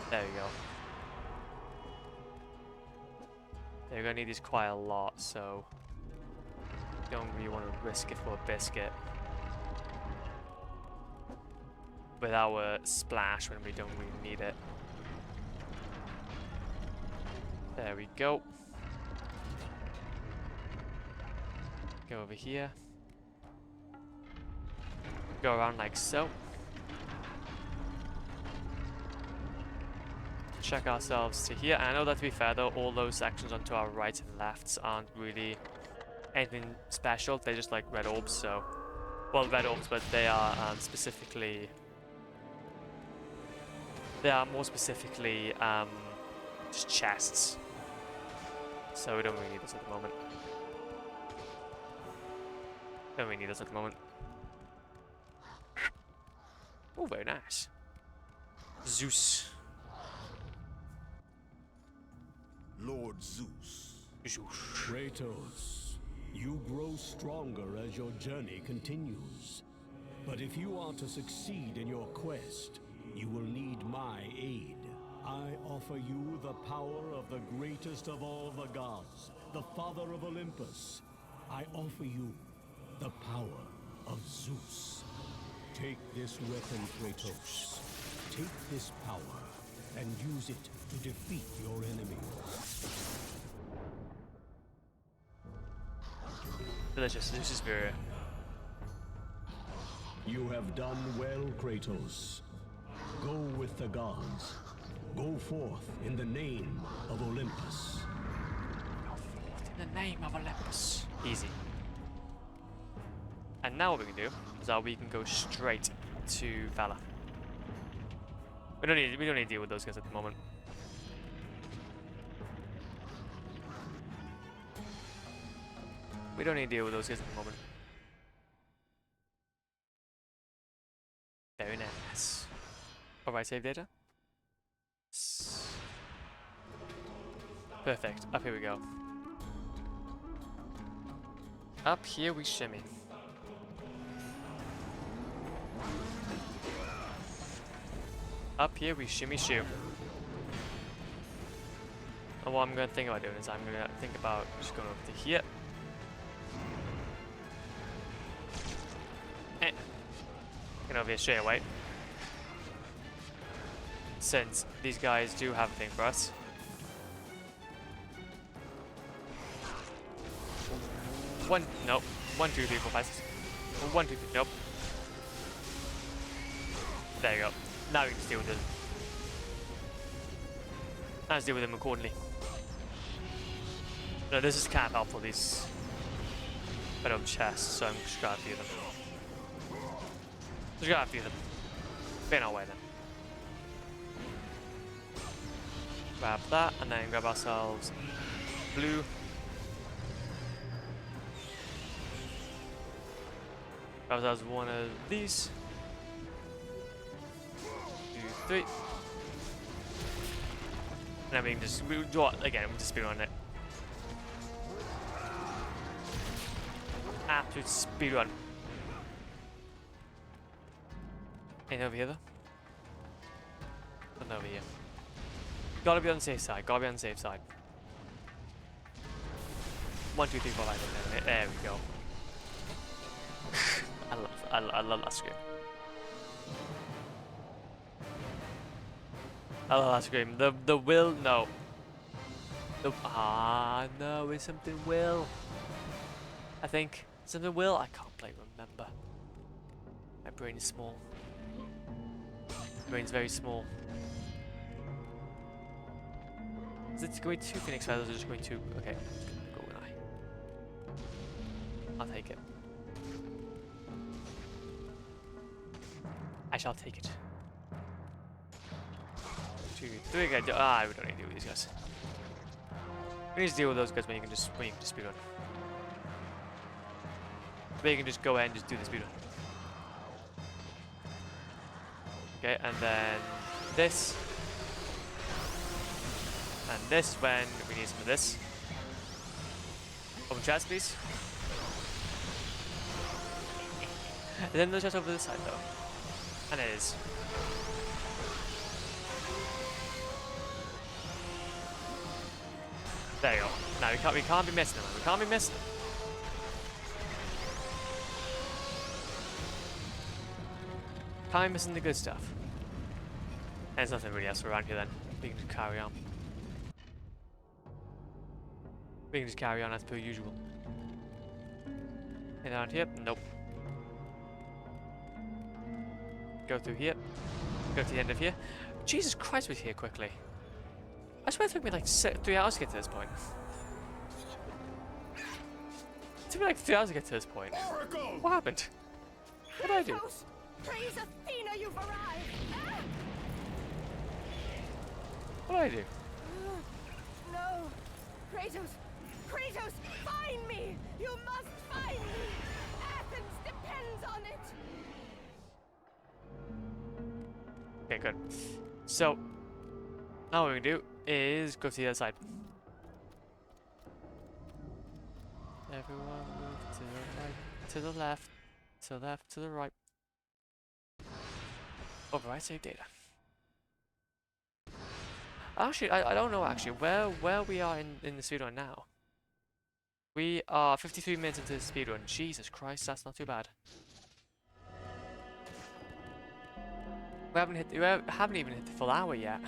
There we go. They're gonna need these quite a lot, so don't really want to risk it for a biscuit. With our splash when we don't really need it. There we go. Go over here. Go around like so. Check ourselves to here. And I know that, to be fair though, all those sections onto our right and lefts aren't really anything special. They're just like red orbs, so... Well, red orbs, but they are specifically... They are more specifically just chests. So we don't really need this at the moment. Don't really need this at the moment. Oh, very nice. Zeus. Lord Zeus. Zeus. Kratos, you grow stronger as your journey continues. But if you are to succeed in your quest, you will need my aid. I offer you the power of the greatest of all the gods, the father of Olympus. I offer you the power of Zeus. Take this weapon, Kratos. Take this power and use it to defeat your enemies. Delicious. Zeus is very... You have done well, Kratos. Go with the gods. Go forth in the name of Olympus. Go forth in the name of Olympus. Easy. And now what we can do is that we can go straight to Valor. We don't need to deal with those guys at the moment. We don't need to deal with those guys at the moment. Very nice. Alright, save data. Perfect. Up here we go. Up here we shimmy. Up here we shimmy shoo. And what I'm going to think about doing is I'm going to think about just going over to here. Get over here straight away. Since these guys do have a thing for us. Nope. 1, 2, 3, 4, 5, 6. 1, 2, 3, nope. There you go. Now we can just deal with them. Now let's deal with them accordingly. No, this is kind of helpful, these metal chests, so I'm just gonna few them. Just gotta few them. Be our way then. Grab that, and then grab ourselves blue. Grab ourselves one of these. 2, 3. And then we can just draw it again, we just speed on it. Absolute speed run. Ain't over here though. Nothing over here. Gotta be on the safe side, gotta be on the safe side. 1, 2, 3, 4, 5, 6, 7, 8. There we go. I love that scream. I love that scream. The will, no. No, it's something will. I think something will. I can't quite remember. My brain is small. My brain's very small. Is it going to Phoenix Feathers or just going to? Okay, go with I'll take it. I shall take it. 2, 3 guys. We don't need to deal with these guys. We need to deal with those guys when you can just speed run. But you can just go ahead and just do the speed run. Okay, and then this. And this when we need some of this. Open chest, please. And then the chest over this side though. And it is. There you go. Now we can't be missing them. We can't be missing them. Can't be missing the good stuff. There's nothing really else around here then. We can just carry on. We can just carry on as per usual. And around here? Nope. Go through here. Go to the end of here. Jesus Christ, we're here quickly. I swear it took me like 3 hours to get to this point. It took me like 3 hours to get to this point. Oracle! What happened? What did I do? Kratos! Praise Athena, you've arrived! Ah! What did I do? No! Kratos! Kratos, find me! You must find me! Athens depends on it! Okay, good. So, now what we can do is go to the other side. Everyone move to the right, to the left, to the left, to the right. Override save data. Actually, I don't know actually where we are in the speedrun now. We are 53 minutes into the speedrun. Jesus Christ, that's not too bad. We haven't even hit the full hour yet.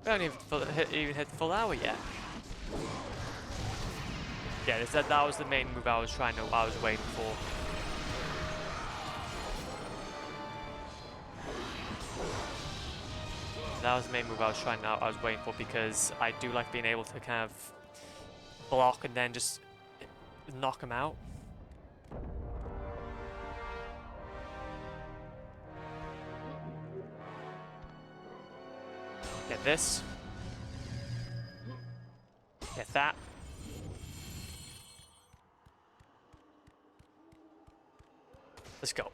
We haven't even hit the full hour yet. Yeah, that was the main move I was waiting for. That was the main move I was waiting for, because I do like being able to kind of block and then just knock him out. Get this. Get that. Let's go.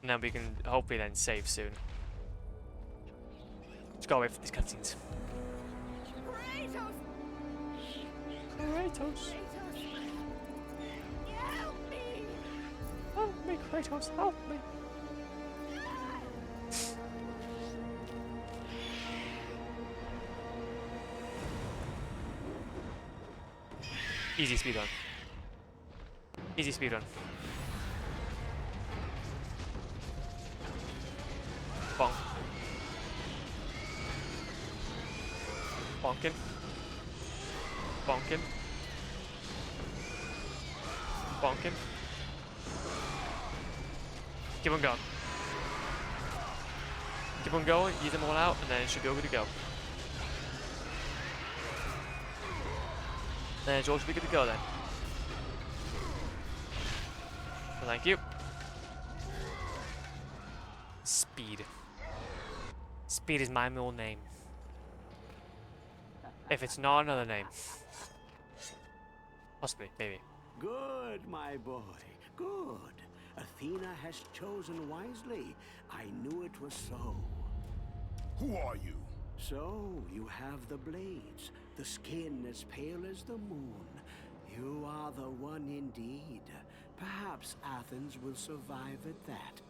And then we can hopefully then save soon. Let's go away from these cutscenes. Kratos! Kratos! Help me! Help me, Kratos, help me! Easy speedrun. Easy speedrun. Bonk. Bonkin. Bonkin. Bonkin. Keep on going. Keep on going, eat them all out, and then it should be good to go. Then it's all should be good to go then. So thank you. Speed. Speed is my middle name. If it's not another name. Possibly, maybe. Good, my boy, good. Athena has chosen wisely. I knew it was so. Who are you? So, you have the blades, the skin as pale as the moon. You are the one indeed. Perhaps Athens will survive at that.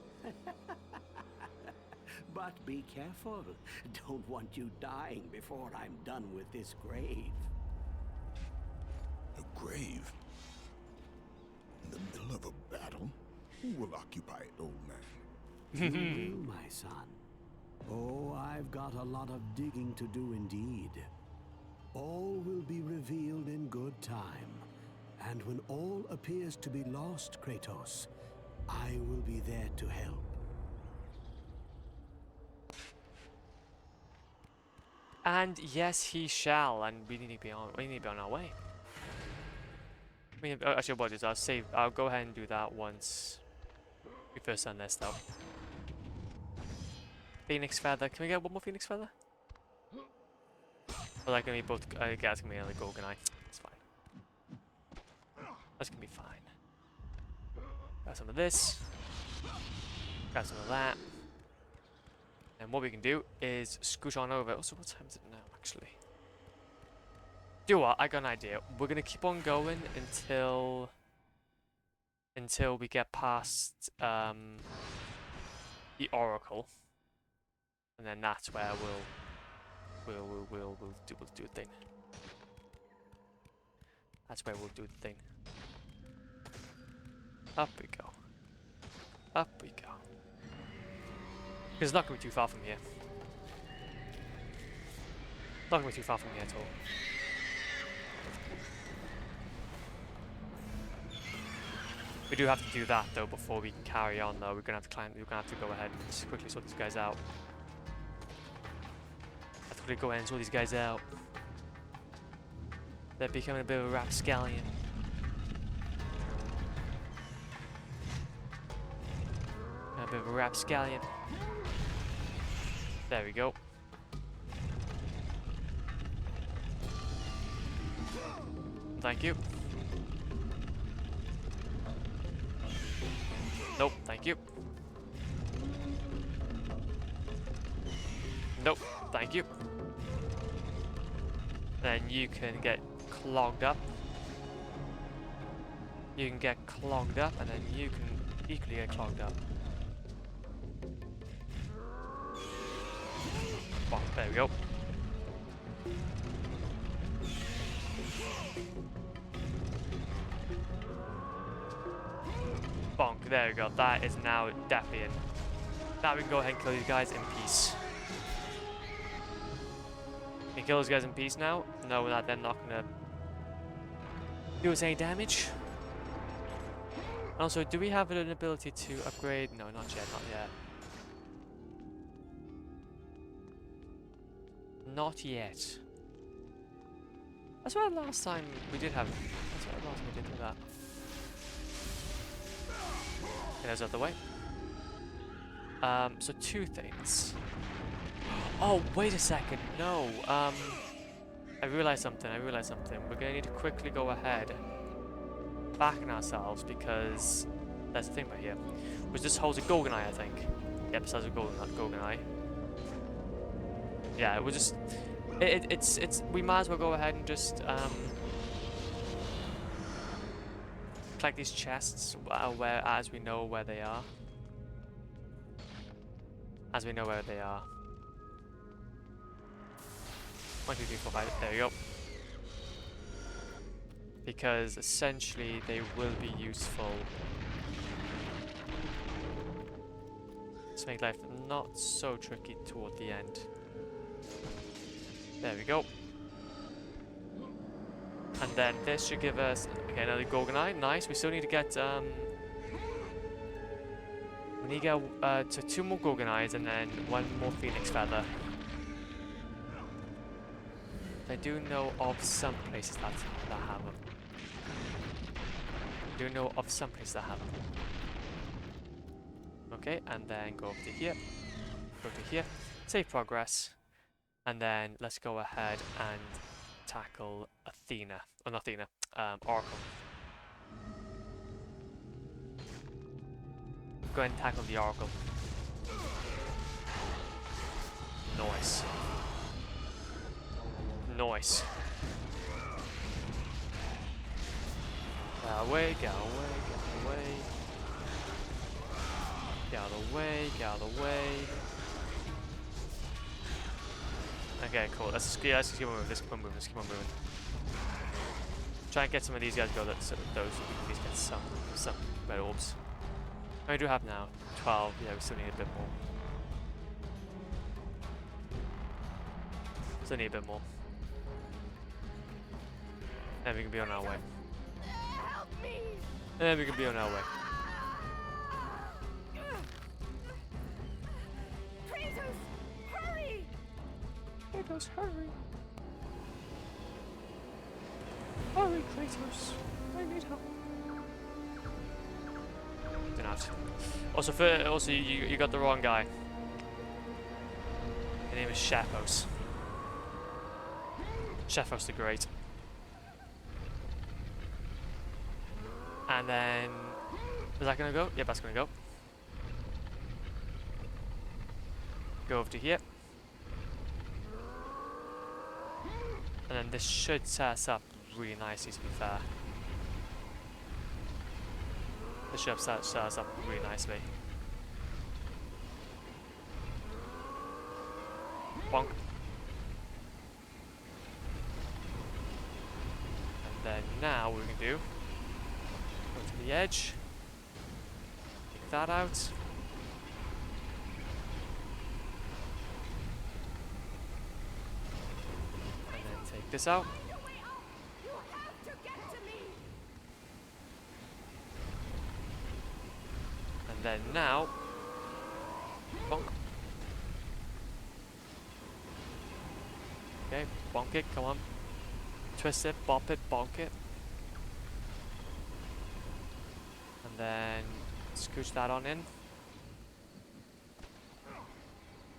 But be careful. Don't want you dying before I'm done with this grave. A grave? In the middle of a battle? Who will occupy it, old man? You will, my son. Oh, I've got a lot of digging to do indeed. All will be revealed in good time. And when all appears to be lost, Kratos, I will be there to help. And yes, he shall, and we need to be on our way. I mean, actually, apologies. I'll go ahead and do that once we first done this, though. Phoenix feather. Can we get one more phoenix feather? Or like, gonna be both guys can be on the Gorgonite. It's fine. That's gonna be fine. Got some of this. Got some of that. And what we can do is scooch on over. Also, what time is it now, actually? Do you know what? I got an idea. We're gonna keep on going until we get past the Oracle, and then that's where we'll do a thing. That's where we'll do the thing. Up we go. Up we go. Because it's not going to be too far from here. Not going to be too far from here at all. We do have to do that though before we can carry on though. We're gonna have to climb. We're gonna have to go ahead and just quickly sort these guys out. Have to quickly go ahead and sort these guys out. They're becoming a bit of a rapscallion. A bit of a rapscallion. There we go. Thank you. Nope, thank you. Nope, thank you. Then you can get clogged up. You can get clogged up, and then you can equally get clogged up. Bonk, there we go. Bonk, there we go. That is now definitely in. Now we can go ahead and kill these guys in peace. Can you kill those guys in peace now? No, that they're not gonna do us any damage. Also, do we have an ability to upgrade? No, not yet, not yet. Not yet. That's why last time we did have. That's why last time we did do that. Get those out of the way. So two things. Oh, wait a second. No. I realized something. We're gonna need to quickly go ahead, back in ourselves because there's a thing right here, which just holds a Golgonite, I think. Yep, this has a Golgonite. Yeah, it was just. It's. We might as well go ahead and just collect these chests as we know where they are. As we know where they are. 1, 2, 3, 4, 5. There we go. Because essentially they will be useful to make life not so tricky toward the end. There we go. And then this should give us another Golgonite. Nice. We still need to get we need to get to 2 more Gorgonites and then 1 more Phoenix Feather. I do know of some places that have them. I do know of some places that have them. Okay, and then go over to here. Go to here. Save progress. And then let's go ahead and tackle Athena. Oh, not Athena. Oracle. Go ahead and tackle the Oracle. Nice. Nice. Get away, get away, get away. Get out of the way, get out of the way. Okay, cool. Let's keep on moving. Let's keep on moving. Try and get some of these guys go. Those so we can at least get some red orbs. How many do we have now? 12. Yeah, we still need a bit more. Still need a bit more. And we can be on our way. Help me! And we can be on our way. Kratos, hurry! Kratos, hurry! Hurry, Kratos! I need help. Don't have to. Also, you got the wrong guy. His name is Shepos. Shepos the Great. And then, is that gonna go? Yep, that's gonna go. Go over to here. And then this should set us up really nicely, to be fair. This should set us up really nicely. Bonk. then now what we can do, go to the edge, take that out. And then take this out. Find a way out! You have to get to me! And then now, bonk. Okay, bonk it, come on. Twist it, bop it, bonk it. And then scooch that on in.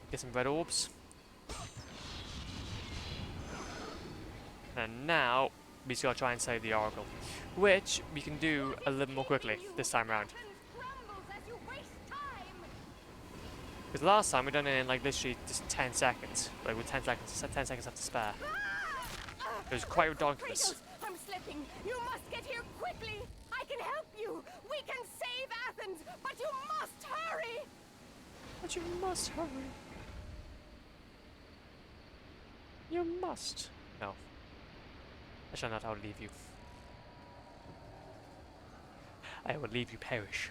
Get some red orbs. And now, we just gotta try and save the Oracle. Which we can do a little more quickly this time around. Because last time we done it in like literally just 10 seconds. Like with 10 seconds left to spare. It was quite ridiculous. Kratos, I'm slipping. You must get here quickly. I can help you. We can save Athens, but you must hurry. But you must hurry. You must. No. I shall not outleave you. I will leave you perish.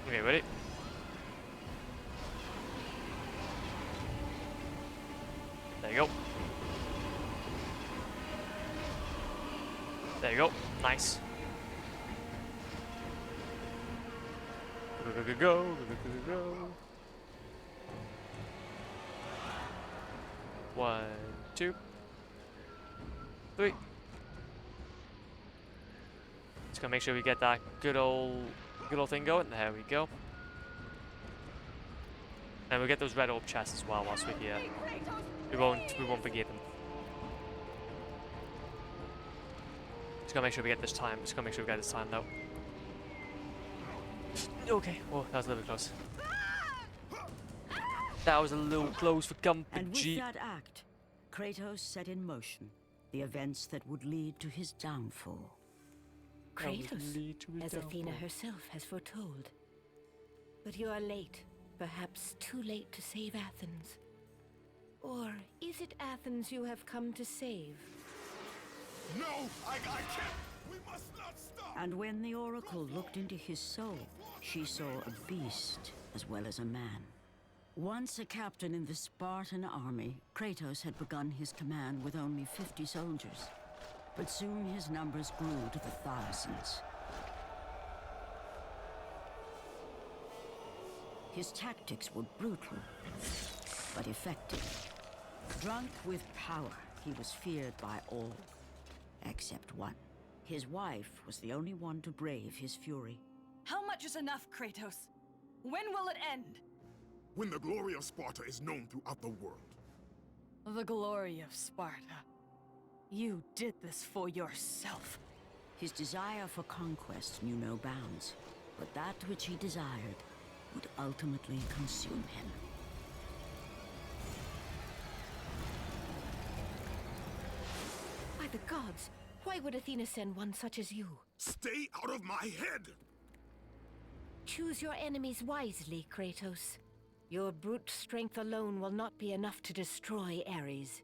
Okay, ready? There you go. There you go. Nice. Go, go, go, go, go, go, go. 1, 2, 3. Just gonna make sure we get that good old thing going. There we go. And we'll get those red orb chests as well whilst we're here. We won't forget them. Just gotta make sure we get this time. Just gotta make sure we get this time though. Okay. Oh, that was a little bit close. That was a little close for company. And with that act, Kratos set in motion the events that would lead to his downfall. Kratos, as Athena herself has foretold. But you are late, perhaps too late to save Athens. Or is it Athens you have come to save? No, I can't. We must not stop. And when the Oracle looked into his soul, she saw a beast as well as a man. Once a captain in the Spartan army, Kratos had begun his command with only 50 soldiers. But soon his numbers grew to the thousands. His tactics were brutal, but effective. Drunk with power, he was feared by all, except one. His wife was the only one to brave his fury. How much is enough, Kratos? When will it end? When the glory of Sparta is known throughout the world. The glory of Sparta. You did this for yourself. His desire for conquest knew no bounds, but that which he desired would ultimately consume him. By the gods, why would Athena send one such as you? Stay out of my head! Choose your enemies wisely, Kratos. Your brute strength alone will not be enough to destroy Ares.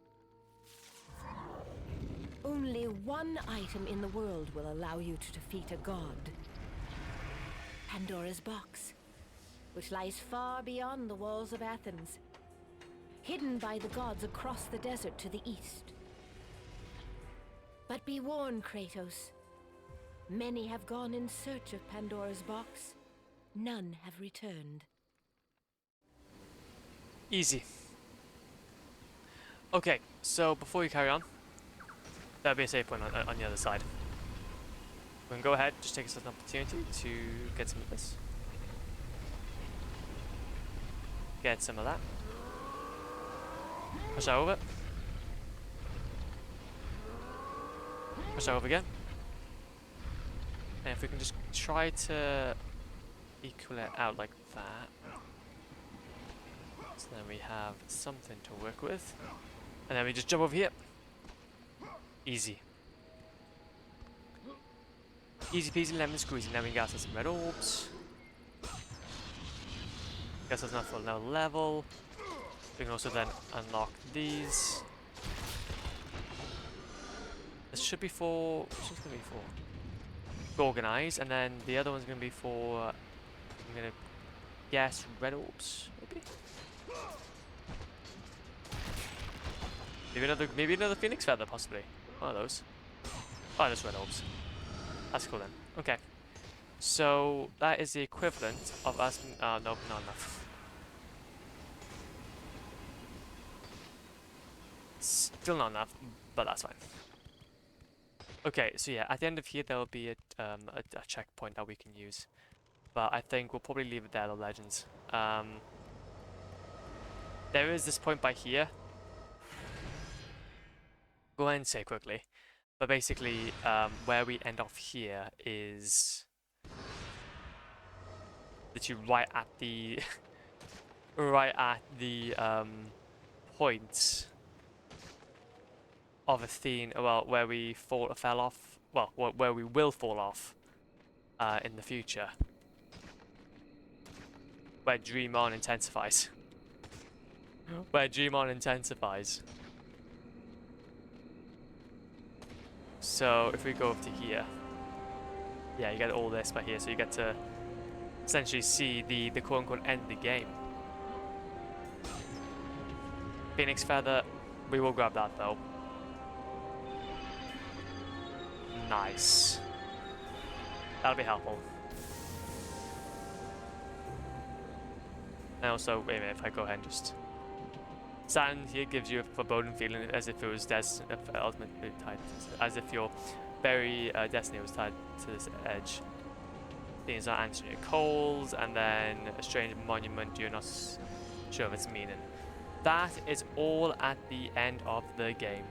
Only one item in the world will allow you to defeat a god. Pandora's box, which lies far beyond the walls of Athens, hidden by the gods across the desert to the east. But be warned, Kratos. Many have gone in search of Pandora's box. None have returned. Easy. Okay, so before you carry on, that'll be a save point on the other side. We can go ahead, just take us an opportunity to get some of this. Get some of that. Push that over. Push that over again. And if we can just try to equal it out like that. So then we have something to work with. And then we just jump over here. Easy. Easy peasy lemon squeezy. Now we got some red orbs. Guess that's not full now level. We can also then unlock these. should be for... What's this going to be for? Organize, and then the other one's going to be for... I'm going to guess red orbs, maybe? Maybe another Phoenix Feather, possibly. One of those. Oh, there's red orbs. That's cool then. Okay. So, that is the equivalent of us... no, not enough. Still not enough, but that's fine. Okay, so yeah, at the end of here there will be a checkpoint that we can use. But I think we'll probably leave it there, the legends. There is this point by here. Go ahead and say quickly. But basically, where we end off here is literally right at the point of Athena, well, where we fell off, well, where we will fall off in the future, where Dream On intensifies. Where Dream On intensifies. So if we go up to here, yeah, you get all this by here, so you get to essentially see the quote-unquote end of the game. Phoenix Feather, we will grab that though. Nice. That'll be helpful. And also, wait a minute, if I go ahead and just... Sand here gives you a foreboding feeling as if it was ultimately tied, as if your very destiny was tied to this edge. Things not answering your calls, and then a strange monument you're not sure of its meaning. That is all at the end of the game.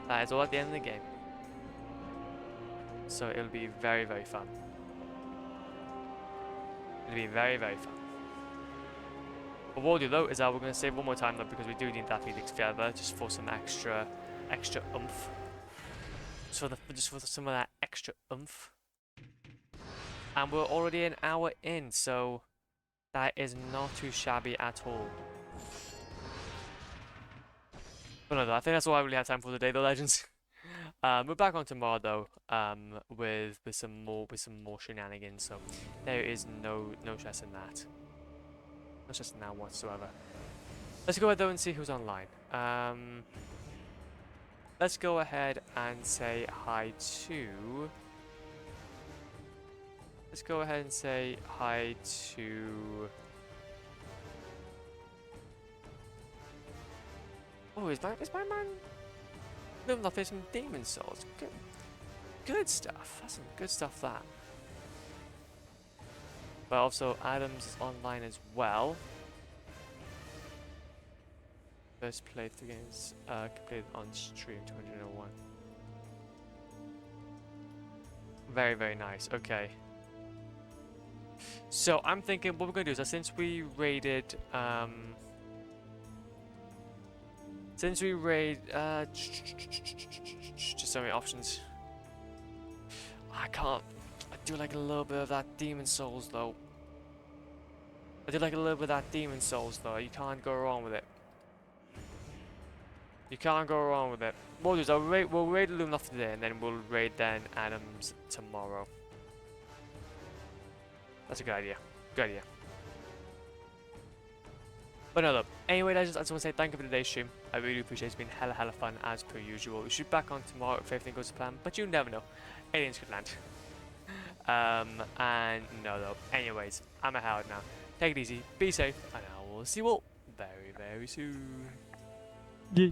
That is all at the end of the game. So it'll be very, very fun. It'll be very, very fun. But what we'll do though is we're going to save one more time though, because we do need that Phoenix Feather just for some extra oomph. Just for some of that extra oomph. And we're already an hour in, so that is not too shabby at all. But no, I think that's all I really have time for today, though, legends. We're back on tomorrow though, with some more shenanigans. So there is no stress in that. No stress in that whatsoever. Let's go ahead though and see who's online. Let's go ahead and say hi to. Let's go ahead and say hi to. Oh, is my man living off some demon souls? Good stuff. That's some good stuff. That. But also, Adams is online as well. First playthrough games completed on stream 201. Very, very nice. Okay. So I'm thinking what we're gonna do is that since we raided just so many options. I do like a little bit of that Demon Souls though. You can't go wrong with it. You can't go wrong with it. What we'll do is we'll raid Illuminati today, and then we'll raid then Adams tomorrow. That's a good idea. Good idea. But no, look. Anyway, I just want to say thank you for today's stream. I really appreciate it. It's been hella fun as per usual. We should be back on tomorrow if everything goes to plan, but you never know. Aliens could land. And no, though. Anyways, I'm a Howard now. Take it easy, be safe, and I will see you all very, very soon. Yeah.